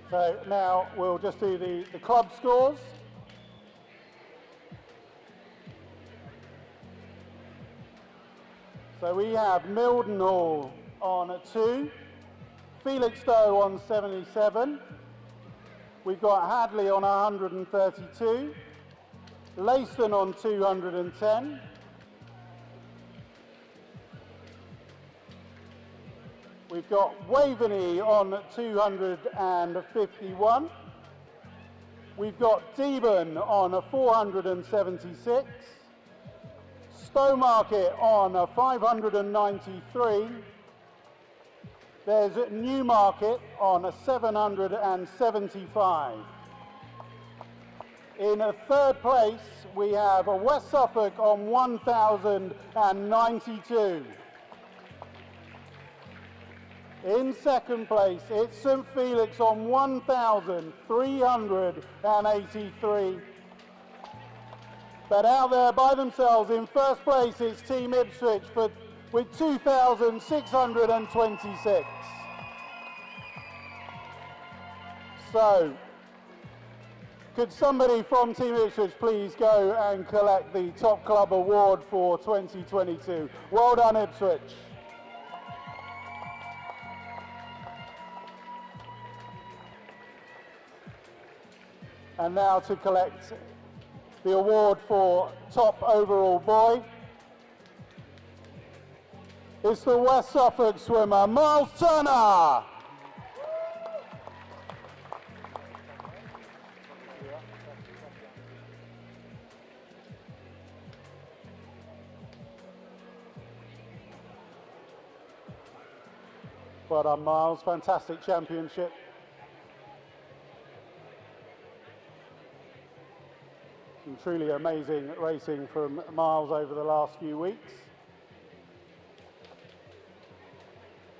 So now we'll just do the club scores. So we have Mildenhall on 2, Felixstowe on 77, we've got Hadley on 132, Leiston on 210, we've got Waveney on 251, we've got Deben on 476, Stowmarket on 593, There's Newmarket on 775. In third place, we have West Suffolk on 1,092. In second place, it's St Felix on 1,383. But out there by themselves in first place, it's Team Ipswich with 2,626. So, could somebody from Team Ipswich please go and collect the Top Club Award for 2022? Well done, Ipswich. And now to collect the award for Top Overall Boy. It's the West Suffolk swimmer, Miles Turner. Well done, Miles. Fantastic championship. Some truly amazing racing from Miles over the last few weeks.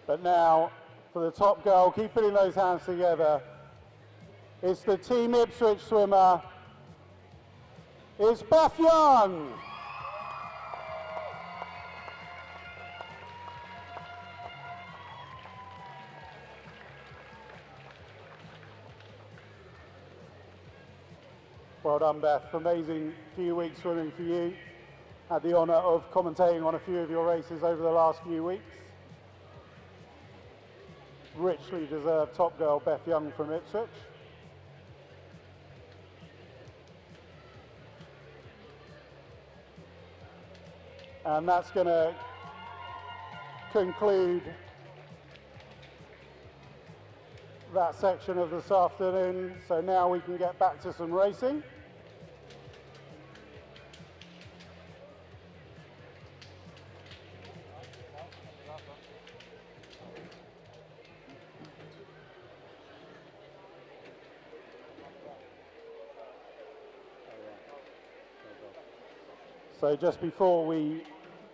But now, for the top girl, keep putting those hands together. It's the Team Ipswich swimmer. It's Beth Young. Well done, Beth. Amazing few weeks swimming for you. Had the honour of commentating on a few of your races over the last few weeks. Richly deserved top girl, Beth Young from Ipswich. And that's going to conclude that section of this afternoon. So now we can get back to some racing. So just before we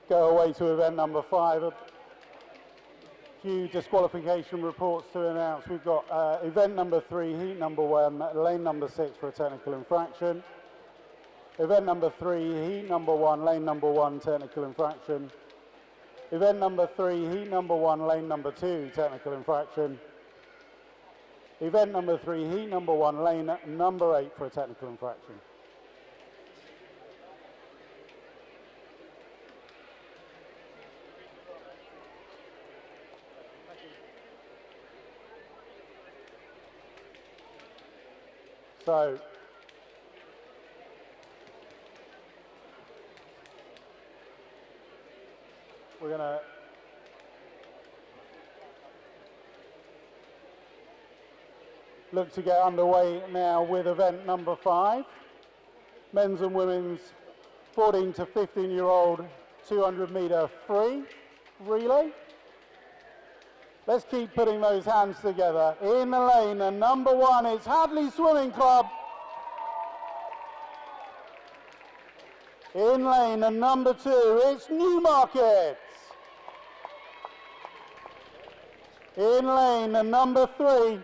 go away to event number 5, a few disqualification reports to announce. We've got event number 3, heat number 1, lane number 6 for a technical infraction. Event number 3, heat number 1, lane number 1, technical infraction. Event number 3, heat number 1, lane number 2, technical infraction. Event number 3, heat number 1, lane number 8 for a technical infraction. So, we're going to look to get underway now with event number 5, men's and women's 14 to 15-year-old 200-meter free relay. Let's keep putting those hands together. In the lane, and number 1 is Hadley Swimming Club. In lane, and number 2 is Newmarket. In lane, and number 3,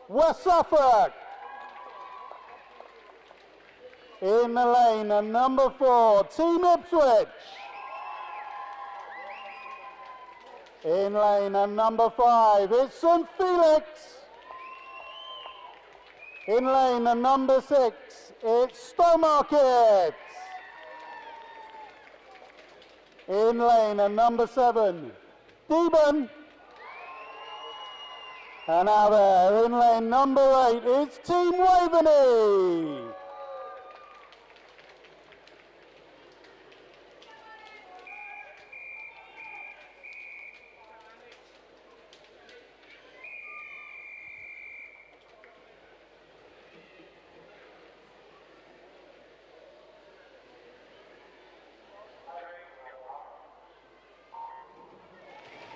West Suffolk. In the lane, and number 4, Team Ipswich. In lane, and number 5, it's St Felix. In lane, and number 6, it's Stowmarket. In lane, and number 7, Deben. And now there, in lane number 8, it's Team Waveney.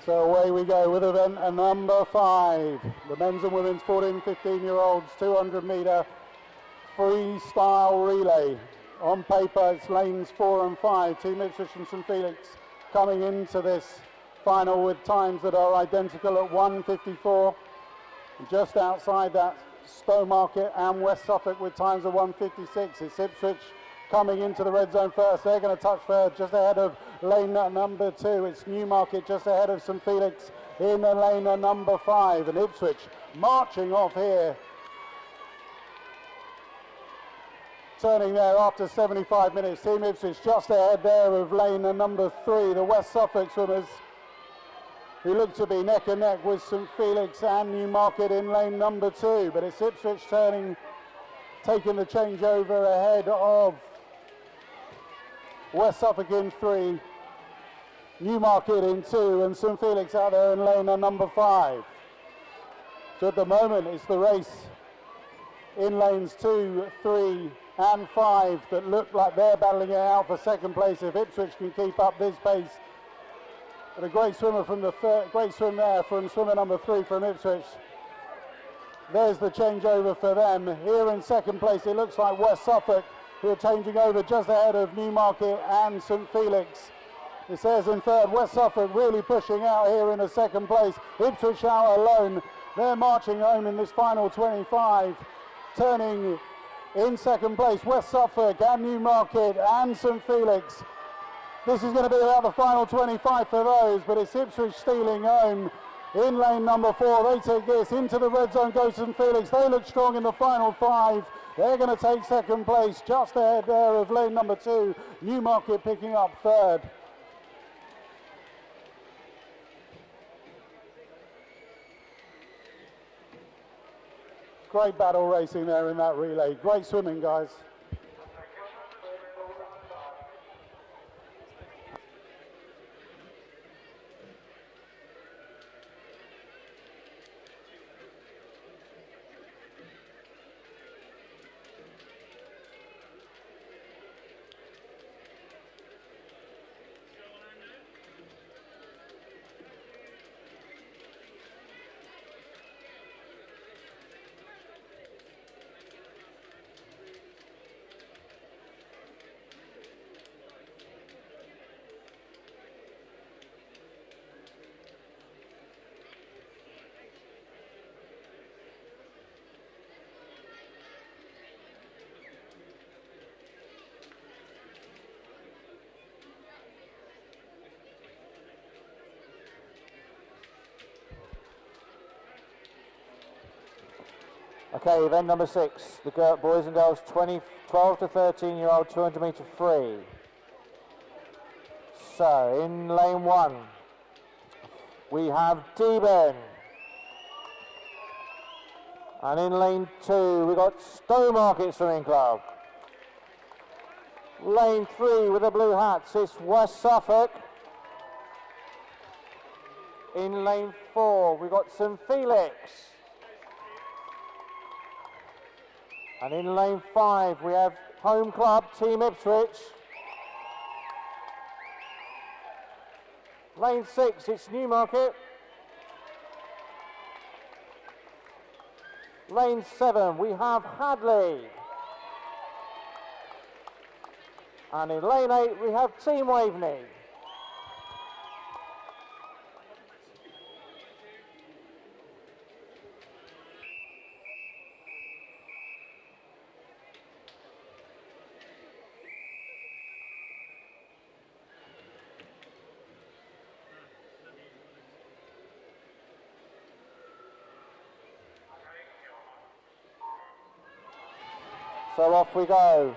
So away we go with event number 5. The men's and women's 14 and 15-year-olds 200 metre freestyle relay. On paper it's lanes 4 and 5. Team Ipswich and St Felix coming into this final with times that are identical at 1:54. Just outside that, Stowmarket and West Suffolk with times of 1:56. It's Ipswich coming into the red zone first. They're going to touch first just ahead of lane number 2. It's Newmarket just ahead of St Felix in lane number 5. And Ipswich marching off here. Turning there after 75 minutes. Team Ipswich just ahead there of lane number 3. The West Suffolk swimmers who look to be neck and neck with St Felix and Newmarket in lane number 2. But it's Ipswich taking the changeover ahead of West Suffolk in 3, Newmarket in 2, and St Felix out there in lane number 5. So at the moment it's the race in lanes 2, 3 and 5 that look like they're battling it out for second place. If Ipswich can keep up this pace. But a great swimmer from the great swim there from swimmer number 3 from Ipswich. There's the changeover for them. Here in second place it looks like West Suffolk, who are changing over just ahead of Newmarket and St Felix. It says in third, West Suffolk really pushing out here in a second place. Ipswich out alone. They're marching home in this final 25. Turning in second place, West Suffolk and Newmarket and St Felix. This is going to be about the final 25 for those, but it's Ipswich stealing home. In lane number 4, they take this into the red zone, goes St Felix. They look strong in the final 5. They're going to take second place just ahead there of lane number 2. Newmarket picking up third. Great battle racing there in that relay. Great swimming, guys. Okay, event number 6, the boys and girls 12 to 13-year-old 200 metre free. So, in lane 1, we have Deben. And in lane 2, we got Stowmarket Swimming Club. Lane 3 with the blue hats, it's West Suffolk. In lane 4, we got St Felix. And in lane 5, we have home club, Team Ipswich. Lane 6, it's Newmarket. Lane 7, we have Hadley. And in lane 8, we have Team Waveney. So off we go.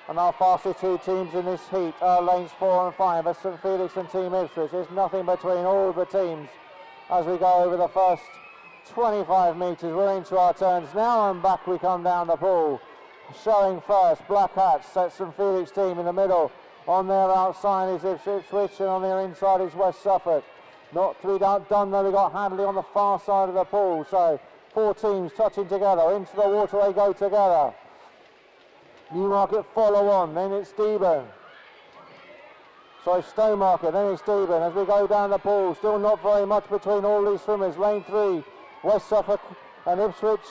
And our fastest 2 teams in this heat are lanes 4 and 5 as St Felix and Team Ipswich. There's nothing between all of the teams as we go over the first 25 metres. We're into our turns now, and back we come down the pool. Showing first, black hats, that's St Felix team in the middle. On their outside is Ipswich, and on their inside is West Suffolk. Not to be done though, we've got Hadley on the far side of the pool. So 4 teams touching together, into the water they go together. Newmarket follow on, then it's Deben. Stowmarket, then it's Deben as we go down the pool. Still not very much between all these swimmers. Lane 3, West Suffolk and Ipswich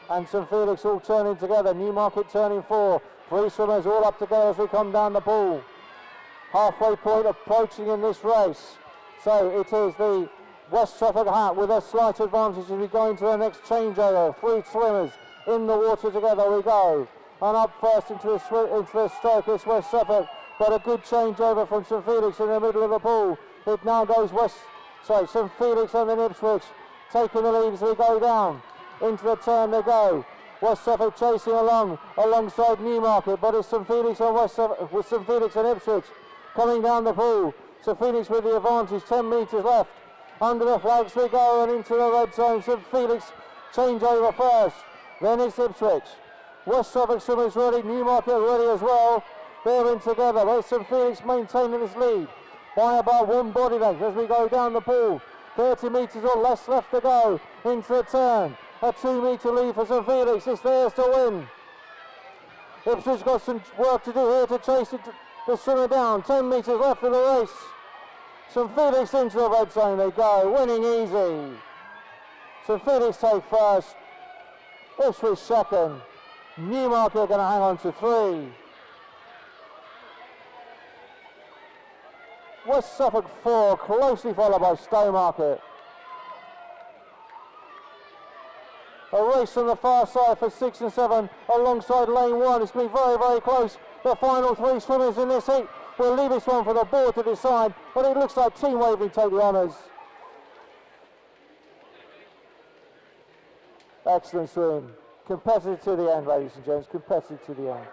and St Felix all turning together. Newmarket turning 4. 3 swimmers all up together as we come down the pool. Halfway point approaching in this race. So it is the West Suffolk hat with a slight advantage as we go into the next changeover. 3 swimmers in the water together we go. And up first into the stroke is West Suffolk. But a good changeover from St Felix in the middle of the pool. It now goes St Felix and then Ipswich taking the lead as we go down. Into the turn they go. West Suffolk chasing alongside Newmarket, but it's St Felix and with St Felix and Ipswich coming down the pool. St Felix with the advantage, 10 metres left. Under the flags we go and into the red zone. St Felix changeover first, then it's Ipswich. West Suffolk swimmers ready, Newmarket ready as well. They're in together. There's St Felix maintaining his lead by about 1 body length as we go down the pool. 30 metres or less left to go into the turn. A 2 metre lead for St Felix. It's theirs to win. Ipswich got some work to do here to chase the swimmer down. 10 metres left in the race. St Felix into the red zone they go, winning easy. St Felix take first. Ipswich second. Newmarket are going to hang on to 3. West Suffolk 4, closely followed by Stowmarket. A race on the far side for 6 and 7 alongside lane 1. It's going to be very, very close. The final 3 swimmers in this heat. We'll leave this one for the board to decide, but it looks like Team Waverley take the honours. Excellent swim. Competitive to the end, ladies and gents. Competitive to the end.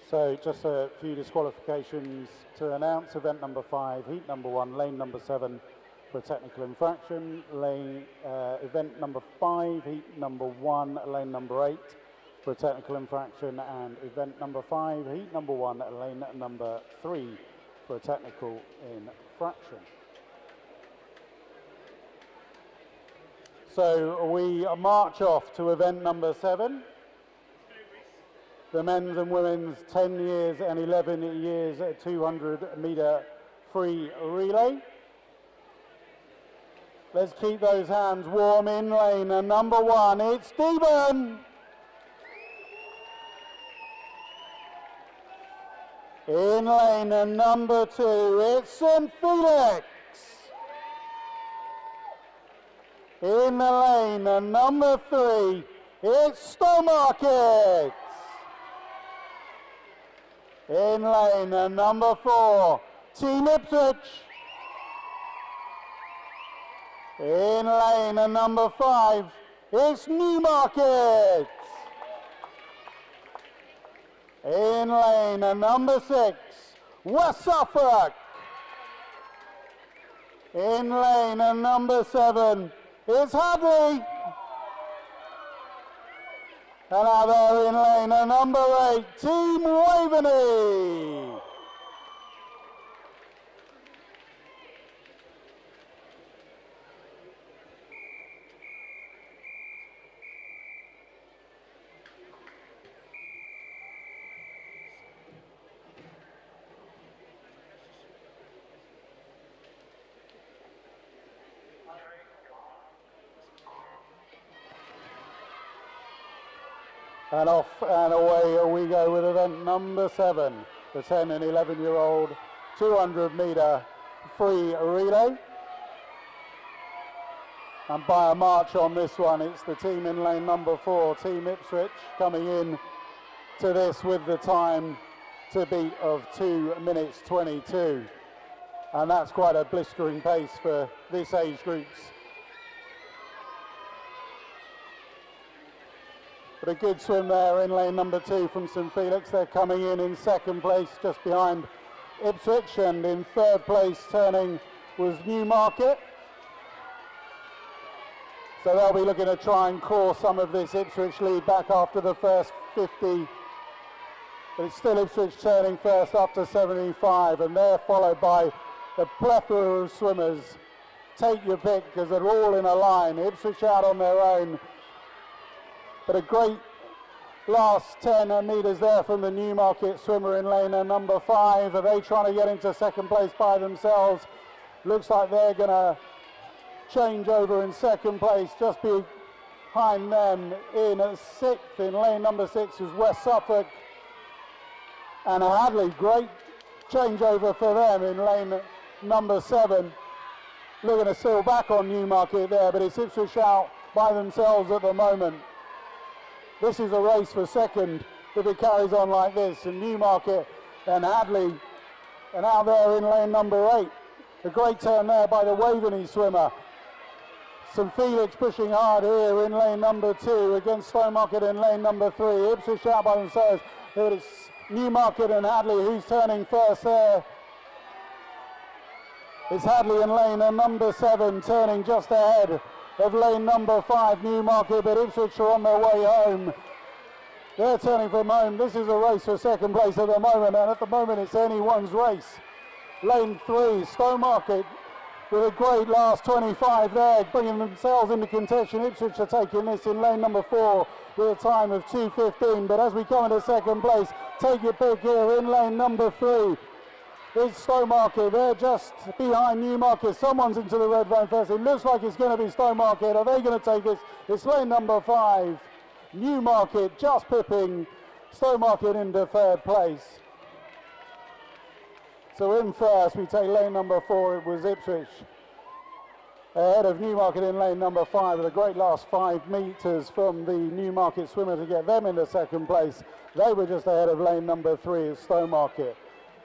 So just a few disqualifications to announce. Event number 5, heat number 1, lane number 7 for a technical infraction. Event number 5, heat number 1, lane number 8 for a technical infraction. And event number 5, heat number 1, lane number 3 for a technical infraction. So we march off to event number 7. The men's and women's 10 years and 11 years 200 metre free relay. Let's keep those hands warm in lane. And number 1, it's Deben. In lane and number 2, it's St Felix. In the lane and number 3, it's Stowmarket. In lane and number 4, Team Ipswich. In lane and number 5, it's Newmarket. In lane and number 6, West Suffolk. In lane and number 7, it's Hadley. And now they're in lane and number 8, Team Waverley. And off and away we go with event number 7, the 10 and 11-year-old 200-metre free relay. And by a march on this one, it's the team in lane number 4, Team Ipswich, coming in to this with the time to beat of 2 minutes 22. And that's quite a blistering pace for this age group's. But a good swim there in lane number 2 from St Felix. They're coming in second place just behind Ipswich, and in third place turning was Newmarket. So they'll be looking to try and claw some of this Ipswich lead back after the first 50. But it's still Ipswich turning first up to 75, and they're followed by a plethora of swimmers. Take your pick, because they're all in a line. Ipswich out on their own. But a great last 10 metres there from the Newmarket swimmer in lane number 5. Are they trying to get into second place by themselves? Looks like they're going to change over in second place. Just behind them in 6th, in lane number 6, is West Suffolk and Hadley. Great changeover for them in lane number 7. Looking to seal back on Newmarket there, but it's Ipswich out by themselves at the moment. This is a race for second if it carries on like this. And Newmarket and Hadley, and out there in lane number 8. A great turn there by the Waveney swimmer. St Felix pushing hard here in lane number 2 against Stowmarket in lane number 3. Ipswich out by themselves. Here it's Newmarket and Hadley who's turning first there. It's Hadley in lane number 7 turning just ahead of lane number 5, Newmarket, but Ipswich are on their way home. They're turning from home. This is a race for second place at the moment, and at the moment it's anyone's race. Lane 3, Stowmarket, with a great last 25 there, bringing themselves into contention. Ipswich are taking this in lane number 4 with a time of 2:15, but as we come into second place, take your pick here in lane number 3. It's Stowmarket. They're just behind Newmarket. Someone's into the red van first. It looks like it's going to be Stowmarket. Are they going to take this? It's lane number 5. Newmarket just pipping Stowmarket into third place. So in first, we take lane number 4. It was Ipswich ahead of Newmarket in lane number 5 with a great last 5 metres from the Newmarket swimmer to get them into second place. They were just ahead of lane number 3 as Stowmarket.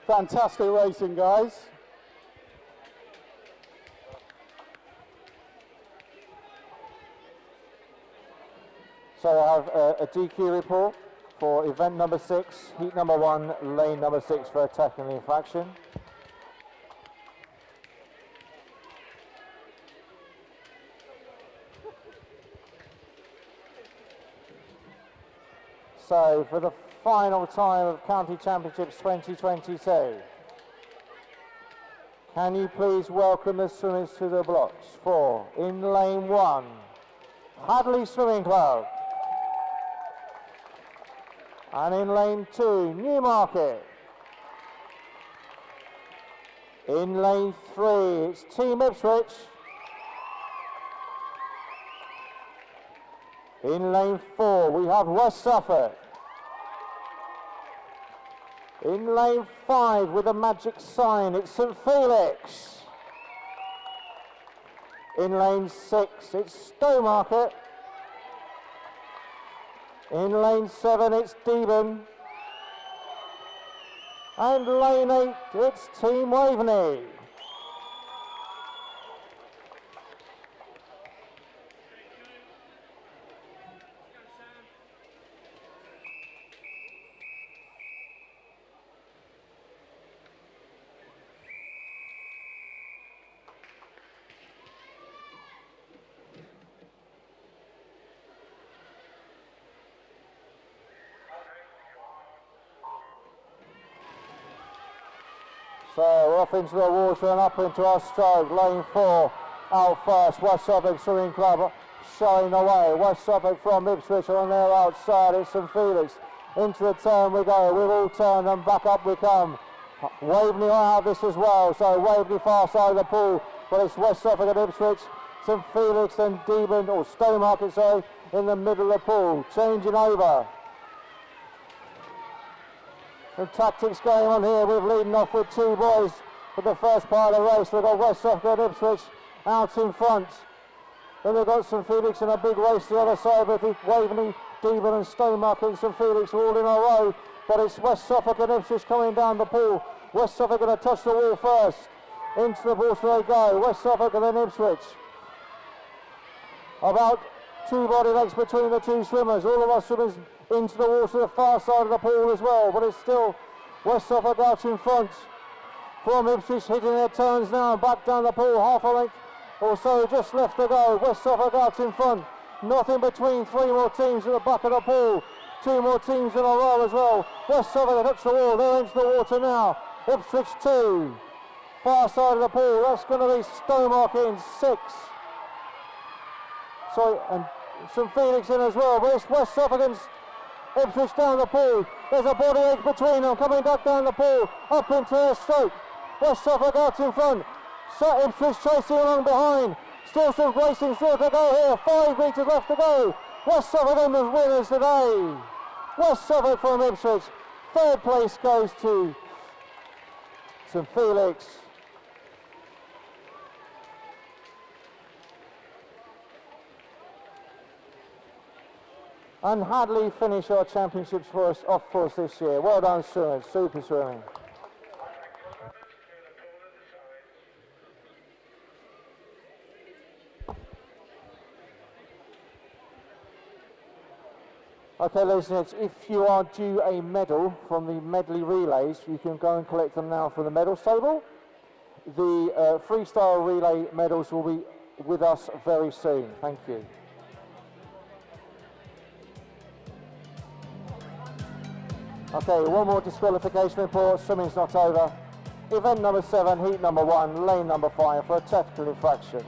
Fantastic racing, guys. So I have a DQ report for event number 6, heat number 1, lane number 6 for a technical infraction. So for the final time of County Championships 2022, can you please welcome the swimmers to the blocks for, in lane 1, Hadley Swimming Club, and in lane 2, Newmarket. In lane 3, it's Team Ipswich. In lane 4, we have West Suffolk. In lane 5, with a magic sign, it's St Felix. In lane 6, it's Stowmarket. In lane 7, it's Deben. And lane 8, it's Team Waveney. So we're off into the water and up into our stroke. Lane 4 out first. West Suffolk Swimming Club showing the way. West Suffolk from Ipswich on their outside. It's St Felix. Into the turn we go. We've all turned and back up we come. Waveney are out this as well. So Waveney far side of the pool. But it's West Suffolk and Ipswich. St Felix and Deben, or Stowmarket, sorry, in the middle of the pool. Changing over. And tactics going on here. We're leading off with two boys for the first part of the race. We've got West Suffolk and Ipswich out in front. Then we've got St Felix in a big race the other side with Waveney, Devon and Stonemarket and St Felix all in a row. But it's West Suffolk and Ipswich coming down the pool. West Suffolk going to touch the wall first. Into the water they go. West Suffolk and then Ipswich. About 2 body lengths between the two swimmers. All of our swimmers into the water, the far side of the pool as well. But it's still West Suffolk out in front. From Ipswich hitting their turns now. Back down the pool, half a length or so just left to go. West Suffolk out in front. Nothing between 3 more teams at the back of the pool. 2 more teams in a row as well. West Suffolk touch the wall. They're into the water now. Ipswich 2. Far side of the pool. That's going to be Stonemarket in 6. Sorry, and St Felix in as well. But it's West Suffolk and Ipswich down the pool. There's a body ache between them. Coming back down the pool. Up into their stroke. West Suffolk out in front. So Ipswich chasing along behind. Still some racing still to go here. 5 metres left to go. West Suffolk in the winners today. West Suffolk from Ipswich. 3rd place goes to St Felix. And Hadley finish our championships for us off for us this year. Well done, swimmers. Super swimming. Okay, ladies and gents, if you are due a medal from the medley relays, you can go and collect them now from the medal table. The freestyle relay medals will be with us very soon. Thank you. Okay, one more disqualification report. Swimming's not over. Event number 7, heat number 1, lane number 5 for a technical infraction.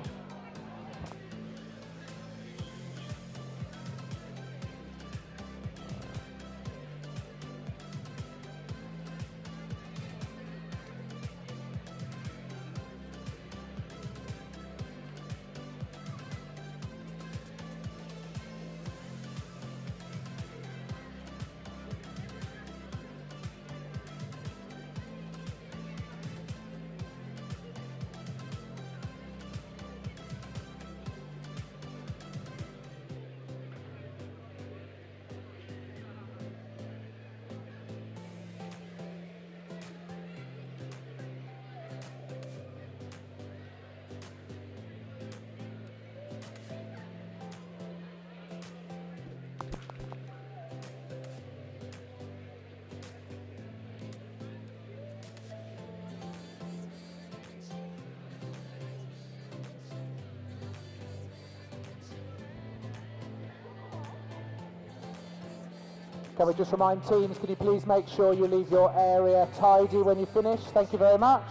Can we just remind teams, could you please make sure you leave your area tidy when you finish? Thank you very much.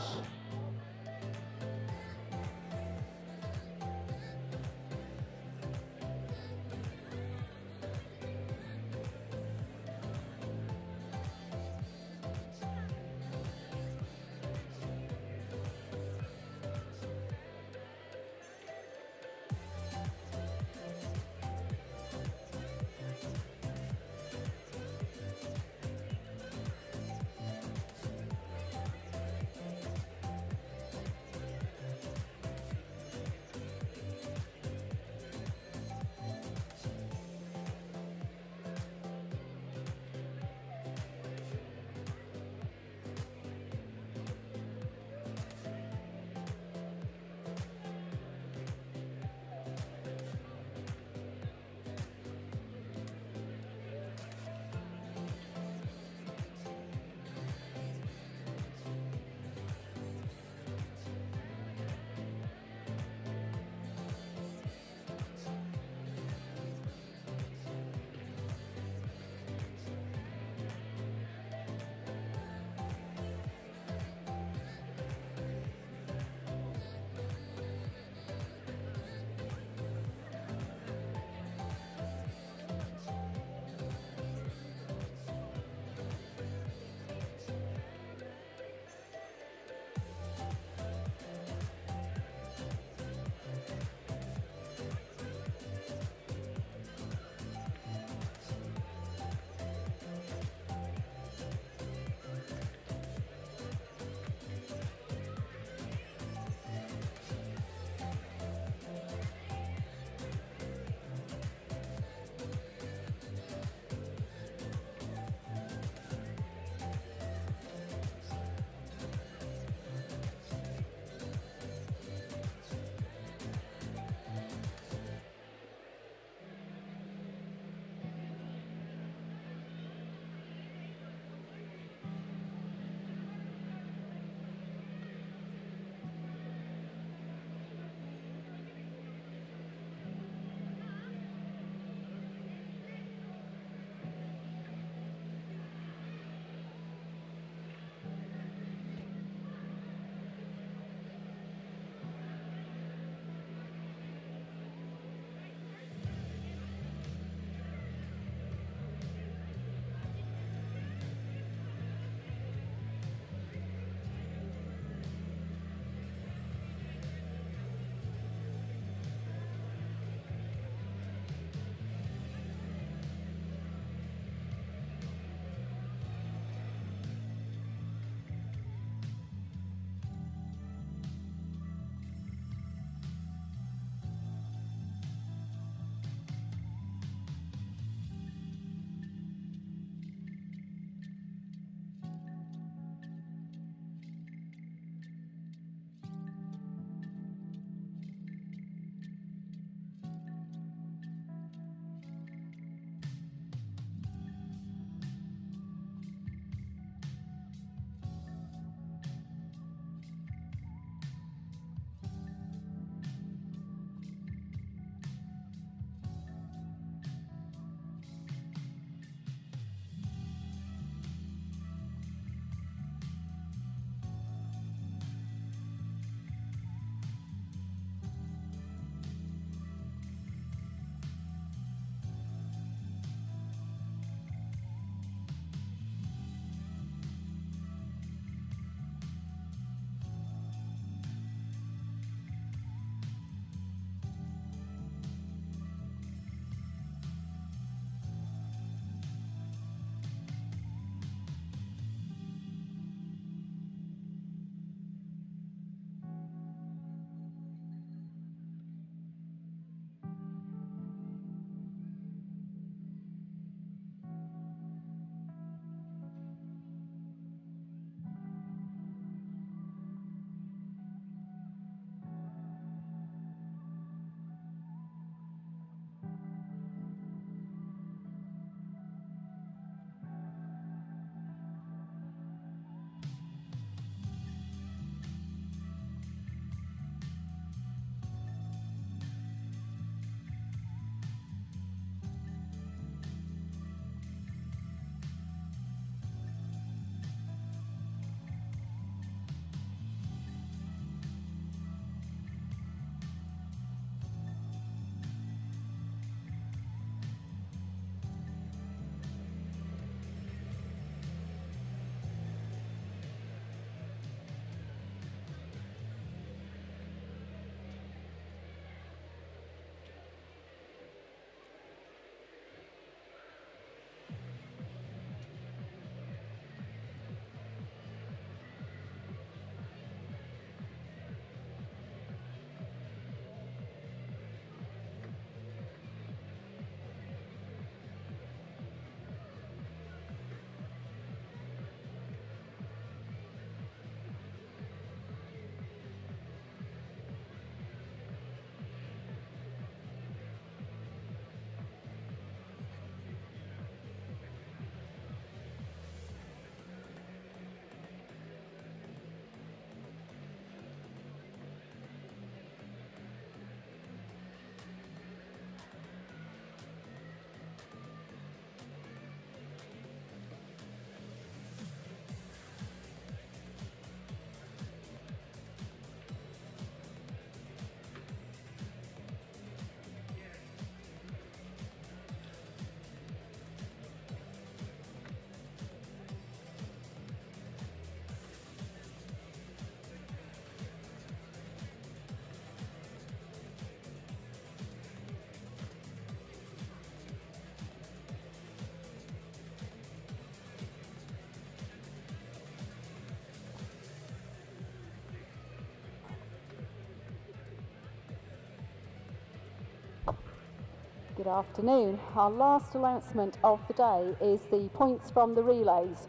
Good afternoon. Our last announcement of the day is the points from the relays.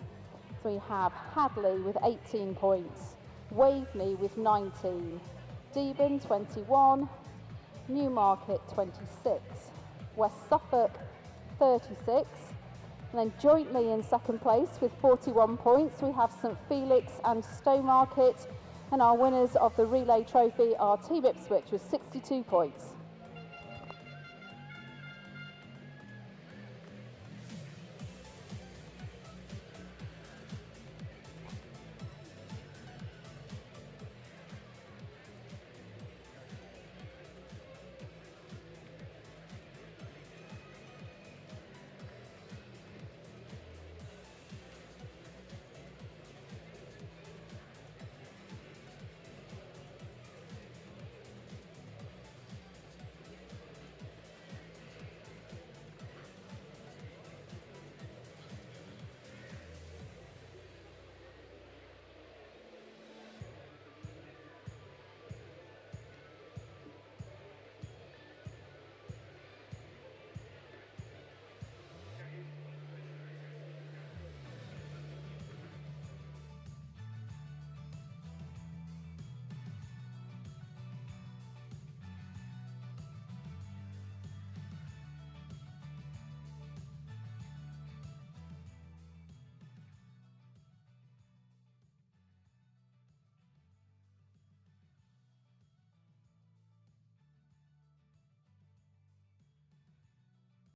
So we have Hadley with 18 points, Waveney with 19, Deben 21, Newmarket 26, West Suffolk 36, and then jointly in second place with 41 points we have St Felix and Stowmarket, and our winners of the relay trophy are Team Ipswich with 62 points.